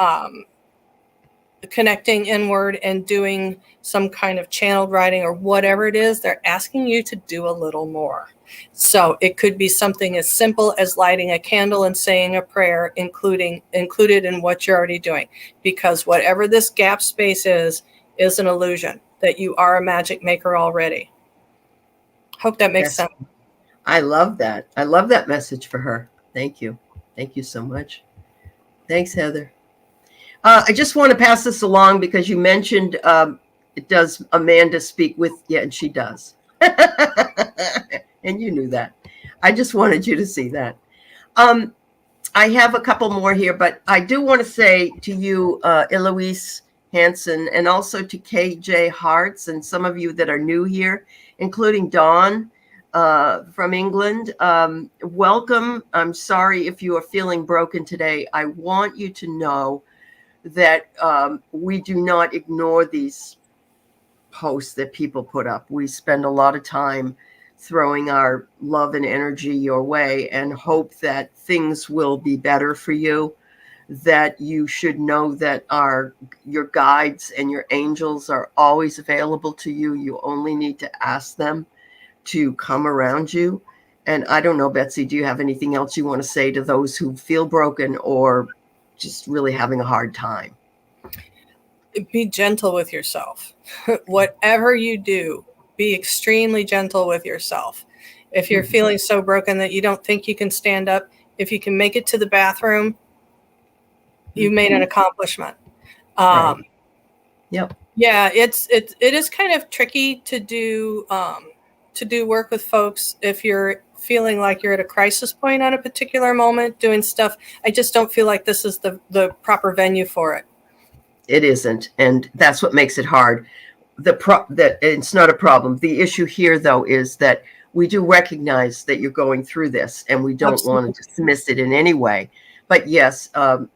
B: connecting inward and doing some kind of channeled writing or whatever it is, they're asking you to do a little more. So it could be something as simple as lighting a candle and saying a prayer, included in what you're already doing. Because whatever this gap space is an illusion, that you are a magic maker already. Hope that makes sense.
A: I love that. I love that message for her. Thank you. Thank you so much. Thanks, Heather. I just want to pass this along because you mentioned does Amanda speak with, and she does. And you knew that. I just wanted you to see that. Um, I have a couple more here, but I do want to say to you, Eloise Hanson, and also to KJ Hartz, and some of you that are new here, including Dawn from England. Welcome. I'm sorry if you are feeling broken today. I want you to know that we do not ignore these posts that people put up. We spend a lot of time throwing our love and energy your way and hope that things will be better for you, that you should know that your guides and your angels are always available to you. You only need to ask them to come around you. And I don't know, Betsy, do you have anything else you want to say to those who feel broken or just really having a hard time?
B: Be gentle with yourself. Whatever you do, be extremely gentle with yourself. If you're feeling so broken that you don't think you can stand up, if you can make it to the bathroom, you made an accomplishment.
A: Right. Yep.
B: Yeah, it is kind of tricky to do work with folks if you're feeling like you're at a crisis point at a particular moment doing stuff. I just don't feel like this is the proper venue for it.
A: It isn't, and that's what makes it hard. That it's not a problem. The issue here, though, is that we do recognize that you're going through this, and we don't want to dismiss it in any way. But yes, a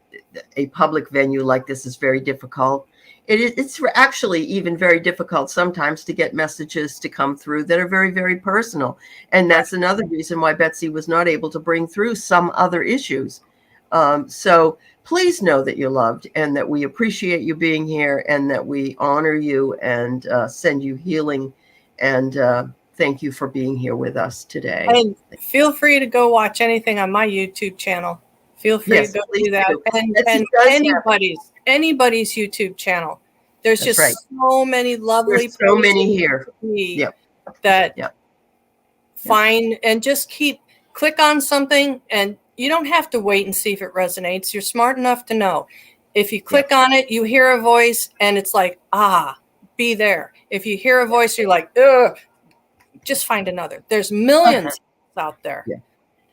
A: public venue like this is very difficult. It's actually even very difficult sometimes to get messages to come through that are very, very personal. And that's another reason why Betsy was not able to bring through some other issues. So please know that you're loved and that we appreciate you being here and that we honor you and send you healing. And thank you for being here with us today.
B: And feel free to go watch anything on my YouTube channel. Feel free to go do that. And anybody's YouTube channel. There's
A: That's
B: just so many lovely
A: so many here.
B: Yep. That find and just click on something, and you don't have to wait and see if it resonates. You're smart enough to know. If you click on it, you hear a voice and it's like, be there. If you hear a voice, you're like, ugh, just find another. There's millions out there.
A: Yeah.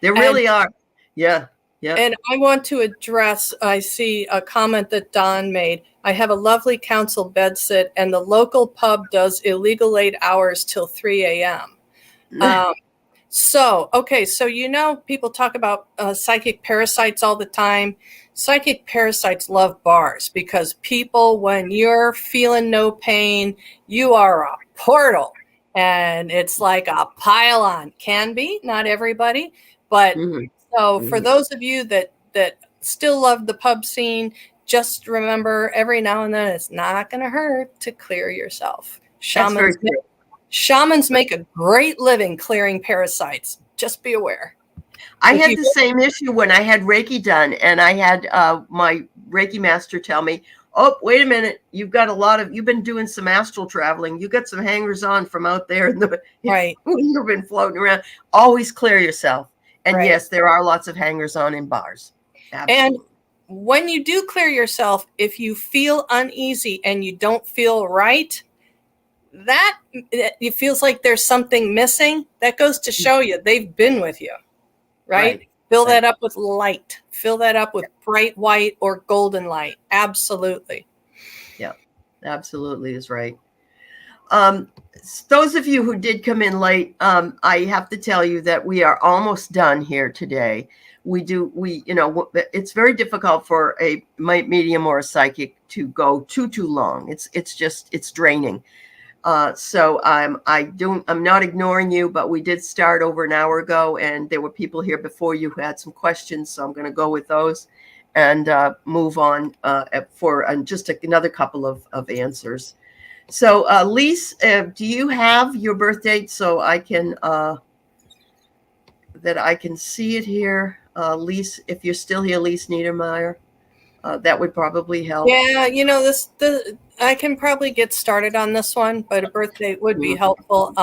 A: There really are. Yeah. Yeah.
B: And I want to address, I see a comment that Don made. I have a lovely council bed sit, and the local pub does illegal late hours till 3 a.m. So people talk about psychic parasites all the time. Psychic parasites love bars because people, when you're feeling no pain, you are a portal. And it's like a pile-on. Can be, not everybody, but so for those of you that still love the pub scene, just remember every now and then it's not going to hurt to clear yourself. Shamans make a great living clearing parasites. Just be aware.
A: I had the same issue when I had Reiki done, and I had my Reiki master tell me, oh, wait a minute, you've been doing some astral traveling. You got some hangers on from out there you've been floating around. Always clear yourself. And yes, there are lots of hangers on in bars. Absolutely.
B: And when you do clear yourself, if you feel uneasy and you don't feel right, that it feels like there's something missing. That goes to show you they've been with you, right? Fill that up with light. Fill that up with bright white or golden light. Absolutely.
A: Yeah, absolutely is right. Those of you who did come in late, I have to tell you that we are almost done here today. It's very difficult for a medium or a psychic to go too long. It's draining. So I'm not ignoring you, but we did start over an hour ago, and there were people here before you who had some questions. So I'm going to go with those and move on for just another couple of answers. So, Lise, do you have your birth date so I can see it here? Lise, if you're still here, Lise Niedermeyer, that would probably help.
B: Yeah, I can probably get started on this one, but a birth date would be helpful.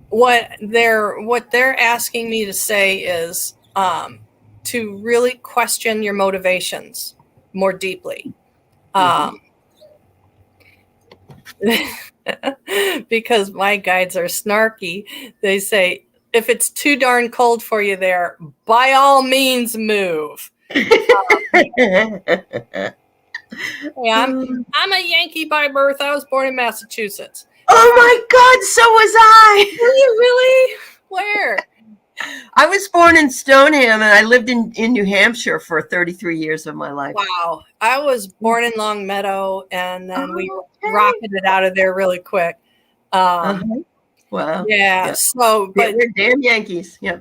B: What they're asking me to say is to really question your motivations more deeply. because my guides are snarky. They say, if it's too darn cold for you there, by all means move. Hey, I'm a Yankee by birth. I was born in Massachusetts.
A: Oh my God, so was I.
B: Were you really? Where?
A: I was born in Stoneham, and I lived in New Hampshire for 33 years of my life.
B: Wow. I was born in Long Meadow, and then we rocketed out of there really quick.
A: Wow.
B: Yeah. So, but
A: we're damn Yankees. Yeah.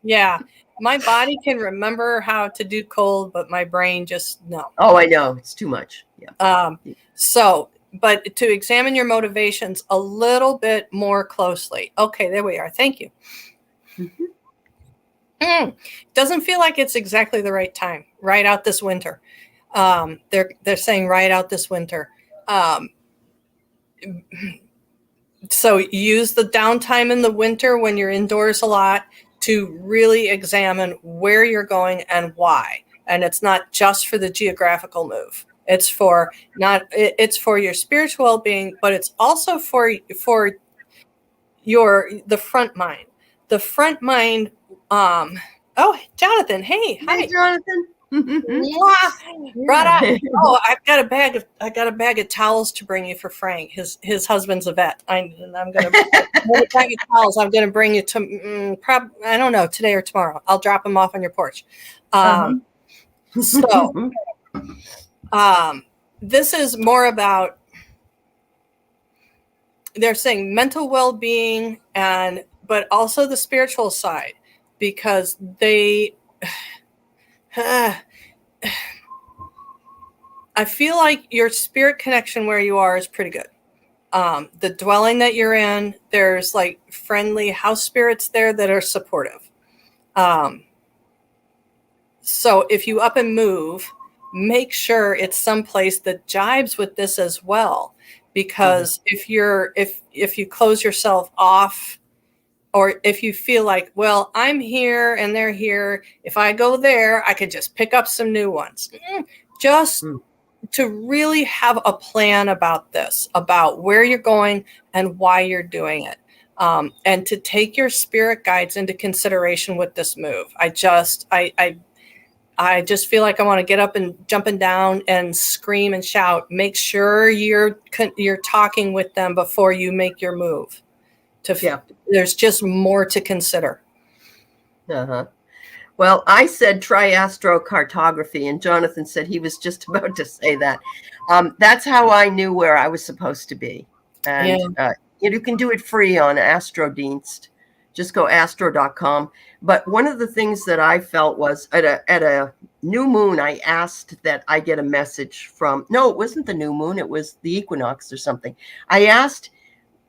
B: yeah, my body can remember how to do cold, but my brain just no.
A: Oh, I know. It's too much. Yeah.
B: So, but to examine your motivations a little bit more closely. Okay, there we are. Thank you. Doesn't feel like it's exactly the right time. Right out this winter. They're saying right out this winter. So use the downtime in the winter when you're indoors a lot to really examine where you're going and why. And it's not just for the geographical move. It's for your spiritual well-being, but it's also for the front mind. The front mind. Oh, Jonathan. Hey, hi,
A: Jonathan.
B: Brought up. Oh, I got a bag of towels to bring you for Frank. His husband's a vet. I'm gonna bag of towels. I'm gonna bring you to I don't know, today or tomorrow. I'll drop them off on your porch. This is more about. They're saying mental well-being but also the spiritual side, because they. I feel like your spirit connection where you are is pretty good. The dwelling that you're in, there's like friendly house spirits there that are supportive. So if you up and move, make sure it's someplace that jibes with this as well. Because if you close yourself off, or if you feel like, well, I'm here and they're here, if I go there, I could just pick up some new ones. Just to really have a plan about this, about where you're going and why you're doing it. And to take your spirit guides into consideration with this move. I just feel like I want to get up and jumping down and scream and shout. Make sure you're talking with them before you make your move. There's just more to consider.
A: Well, I said try astrocartography, and Jonathan said he was just about to say that. That's how I knew where I was supposed to be. And you can do it free on Astrodienst. Just go astro.com. But one of the things that I felt was at a new moon, I asked that I get a message from, no, it wasn't the new moon. It was the equinox or something. I asked,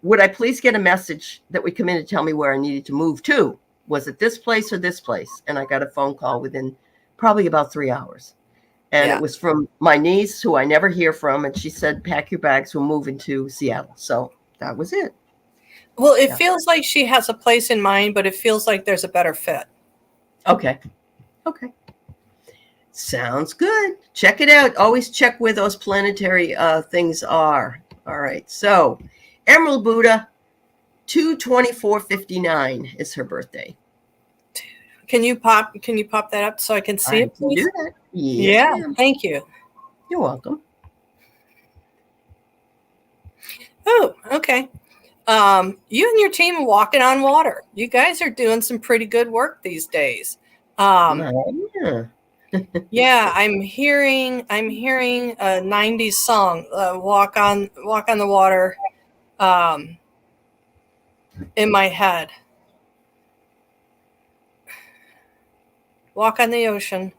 A: would I please get a message that would come in and tell me where I needed to move to? Was it this place or this place? And I got a phone call within probably about 3 hours. And it was from my niece, who I never hear from. And she said, pack your bags, we're moving to Seattle. So that was it.
B: Well, it feels like she has a place in mind, but it feels like there's a better fit.
A: Okay. Sounds good. Check it out. Always check where those planetary things are. All right. So Emerald Buddha, 2/24/59 is her birthday.
B: Can you pop that up so I can see it, please?
A: Do that.
B: Yeah, thank you.
A: You're welcome.
B: Oh, okay. You and your team are walking on water. You guys are doing some pretty good work these days. Yeah, I'm hearing a 90s song, walk on the water, in my head. Walk on the ocean,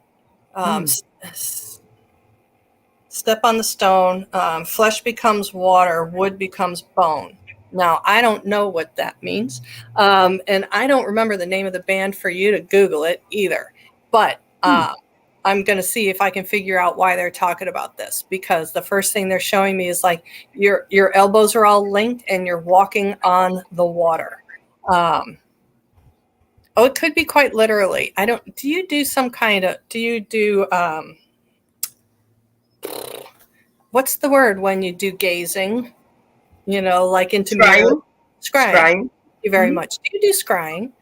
B: step on the stone, flesh becomes water, wood becomes bone. Now, I don't know what that means, and I don't remember the name of the band for you to Google it either, but I'm going to see if I can figure out why they're talking about this, because the first thing they're showing me is like your elbows are all linked and you're walking on the water. Oh, it could be quite literally. Do you do some kind of, what's the word when you do gazing? Like into mirror.
A: Scrying.
B: Scrying.
A: Scrying.
B: Thank you very much. Do you do scrying?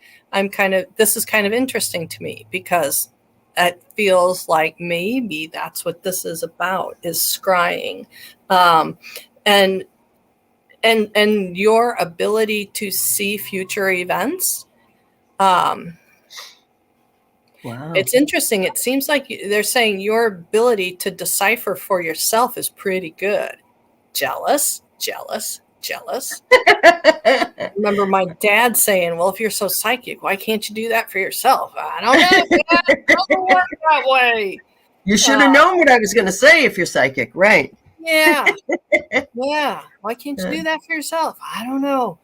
B: This is kind of interesting to me because it feels like maybe that's what this is about, is scrying. And your ability to see future events.
A: Wow.
B: It's interesting. It seems like they're saying your ability to decipher for yourself is pretty good. Jealous. Remember my dad saying, well, if you're so psychic, why can't you do that for yourself? I don't know. It doesn't work that way.
A: You should have known what I was going to say if you're psychic, right?
B: Yeah. Yeah. Why can't you do that for yourself? I don't know.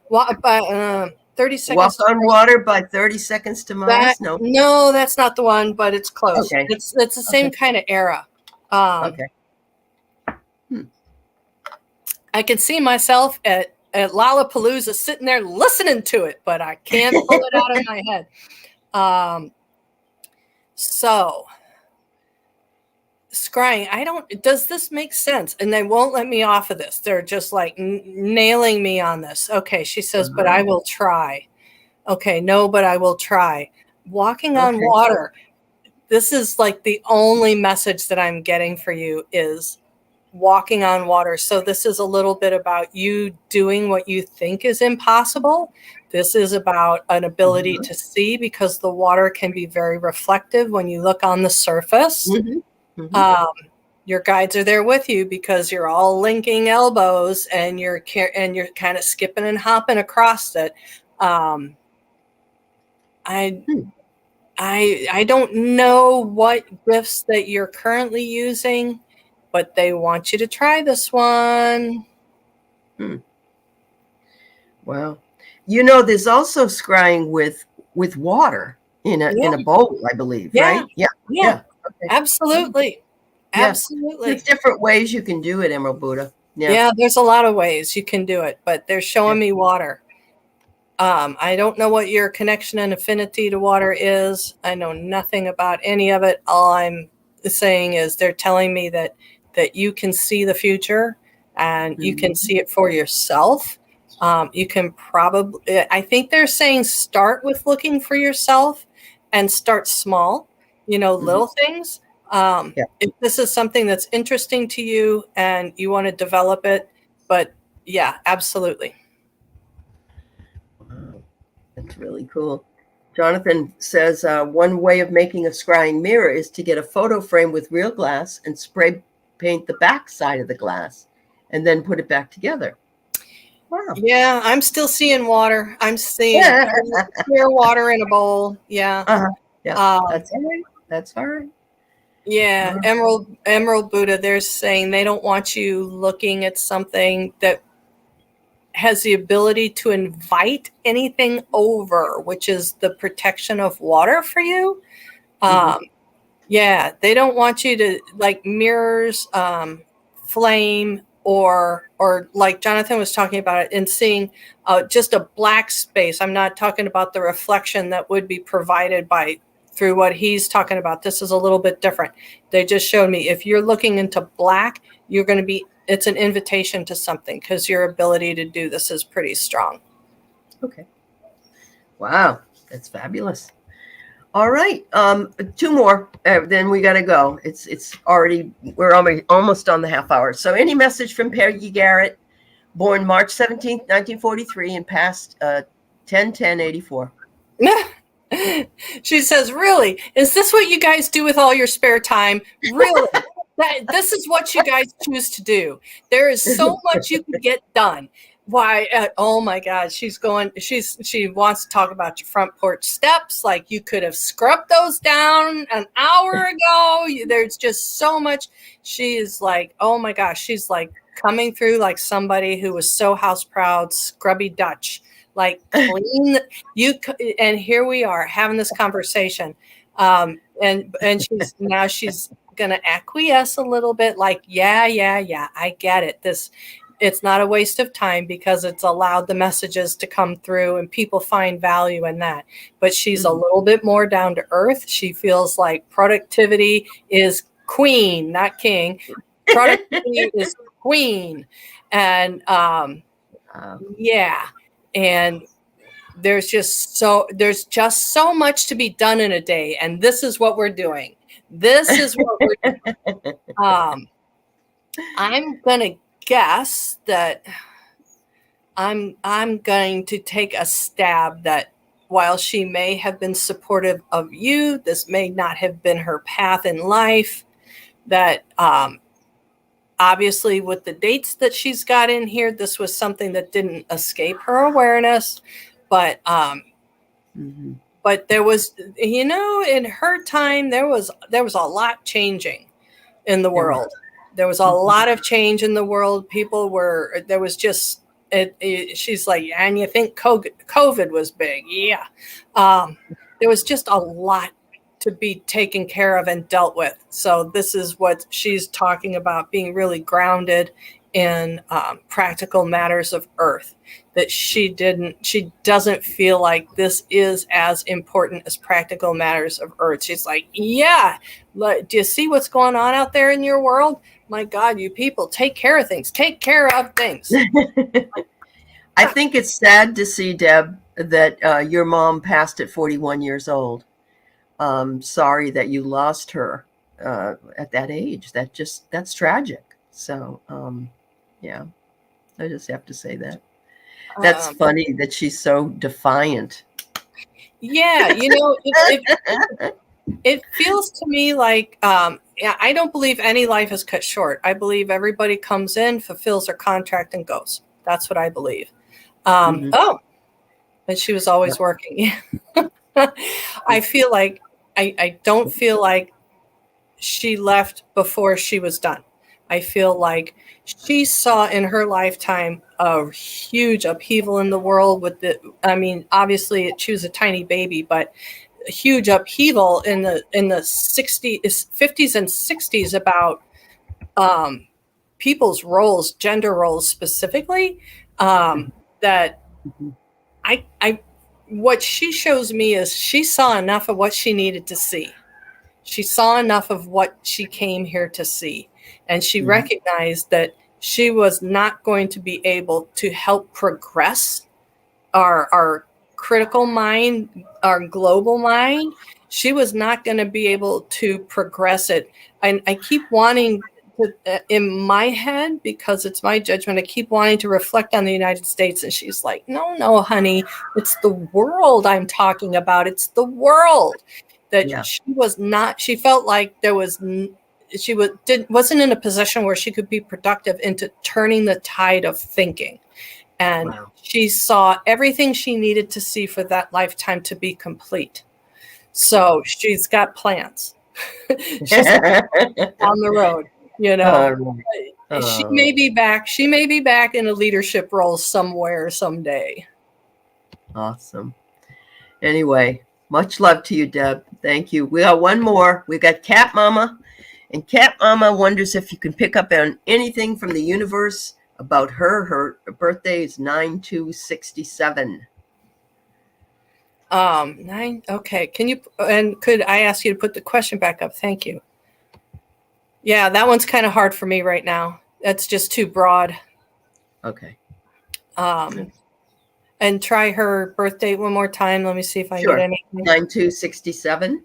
B: 30 seconds.
A: Walk on water by 30 seconds to Mars?
B: No, that's not the one, but it's close.
A: Okay.
B: It's the same kind of era.
A: Okay.
B: I can see myself at Lollapalooza sitting there listening to it, but I can't pull it out of my head. So scrying, does this make sense? And they won't let me off of this. They're just like nailing me on this. Okay, she says, but I will try. Okay, no, but I will try. Walking on water. This is like the only message that I'm getting for you is walking on water. So this is a little bit about you doing what you think is impossible. This is about an ability to see, because the water can be very reflective when you look on the surface. Your guides are there with you because you're all linking elbows and you're kind of skipping and hopping across it. I don't know what gifts that you're currently using, but they want you to try this one.
A: Wow. There's also scrying with water in a bowl, I believe, right? Yeah.
B: Okay. Absolutely. Absolutely.
A: There's different ways you can do it, Emerald Buddha.
B: Yeah, there's a lot of ways you can do it, but they're showing me water. I don't know what your connection and affinity to water is. I know nothing about any of it. All I'm saying is they're telling me that you can see the future and you can see it for yourself. You can probably, I think they're saying start with looking for yourself and start small, little things. If this is something that's interesting to you and you want to develop it, but yeah, absolutely.
A: Wow. That's really cool. Jonathan says one way of making a scrying mirror is to get a photo frame with real glass and spray paint the back side of the glass and then put it back together. Wow.
B: Yeah, I'm still seeing water. I'm seeing clear water in a bowl. Yeah.
A: Yeah. That's all right. That's all right.
B: Yeah. Emerald Buddha, they're saying they don't want you looking at something that has the ability to invite anything over, which is the protection of water for you. Yeah, they don't want you to like mirrors, flame, or like Jonathan was talking about it, and seeing just a black space. I'm not talking about the reflection that would be provided through what he's talking about. This is a little bit different. They just showed me if you're looking into black, you're going to be, it's an invitation to something because your ability to do this is pretty strong.
A: Okay. Wow. That's fabulous. All right. 2 more, then we got to go. We're almost on the half hour. So any message from Peggy Garrett, born March 17th, 1943 and passed 10/10/84.
B: She says, really, is this what you guys do with all your spare time? Really? This is what you guys choose to do. There is so much you can get done. Why? Oh my God. She wants to talk about your front porch steps. Like you could have scrubbed those down an hour ago. There's just so much. She is like, oh my gosh. She's like coming through like somebody who was so house proud, scrubby Dutch, like clean. And here we are having this conversation. And she's going to acquiesce a little bit like, yeah, I get it. It's not a waste of time because it's allowed the messages to come through and people find value in that. But she's a little bit more down to earth. She feels like productivity is queen, not king. Productivity is queen. And yeah. And there's just so much to be done in a day. And this is what we're doing. This is what we're doing. I'm gonna guess that I'm going to take a stab that while she may have been supportive of you, this may not have been her path in life. That obviously with the dates that she's got in here, this was something that didn't escape her awareness. But but there was, in her time, there was a lot changing in the world. There was a lot of change in the world. There was just, she's like, and you think COVID was big. Yeah. There was just a lot to be taken care of and dealt with. So this is what she's talking about, being really grounded in practical matters of earth, that she doesn't feel like this is as important as practical matters of earth. She's like, yeah, do you see what's going on out there in your world? My God, you people, take care of things. Take care of things.
A: I think it's sad to see, Deb, that your mom passed at 41 years old. Sorry that you lost her at that age. That's tragic. So, yeah, I just have to say that. That's funny that she's so defiant.
B: Yeah, it feels to me like, I don't believe any life is cut short. I believe everybody comes in, fulfills their contract, and goes. That's what I believe. Oh, and she was always working. I feel like, I don't feel like she left before she was done. I feel like she saw in her lifetime a huge upheaval in the world obviously she was a tiny baby, but a huge upheaval in the 60s, 50s and 60s about people's roles, gender roles specifically, that what she shows me is she saw enough of what she needed to see. She saw enough of what she came here to see. And she recognized that she was not going to be able to help progress our critical mind, our global mind. She was not going to be able to progress it. And I keep wanting to, in my head, because it's my judgment, I keep wanting to reflect on the United States. And she's like, no, honey, it's the world I'm talking about. It's the world. That she was not, she felt like she wasn't in a position where she could be productive into turning the tide of thinking. And she saw everything she needed to see for that lifetime to be complete. So she's got plans. She's on the road, She may be back. She may be back in a leadership role somewhere someday.
A: Awesome. Anyway, much love to you, Deb. Thank you. We got one more. We got Cat Mama. And Cat Mama wonders if you can pick up on anything from the universe about her. Her birthday is 9/2/67.
B: 9. Okay. Could I ask you to put the question back up? Thank you. Yeah, that one's kind of hard for me right now. That's just too broad.
A: Okay.
B: And try her birth date one more time. Let me see if I can get anything.
A: 9/2/67.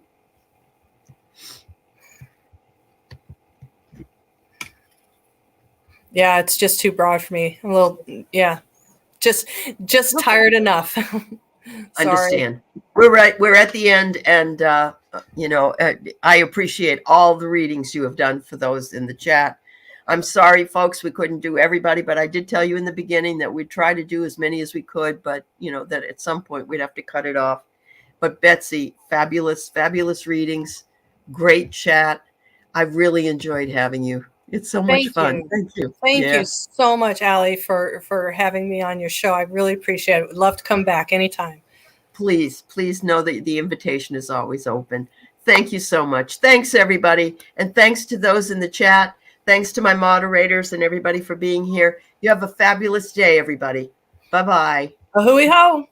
B: Yeah, it's just too broad for me. A little, just tired enough.
A: Understand. We're at the end, and I appreciate all the readings you have done for those in the chat. I'm sorry, folks, we couldn't do everybody, but I did tell you in the beginning that we'd try to do as many as we could, but that at some point we'd have to cut it off. But Betsy, fabulous readings, great chat. I've really enjoyed having you. It's so much fun. Thank you.
B: Thank you so much, Allie, for having me on your show. I really appreciate it. Would love to come back anytime.
A: Please know that the invitation is always open. Thank you so much. Thanks, everybody. And thanks to those in the chat. Thanks to my moderators and everybody for being here. You have a fabulous day, everybody. Bye-bye.
B: A hooey ho.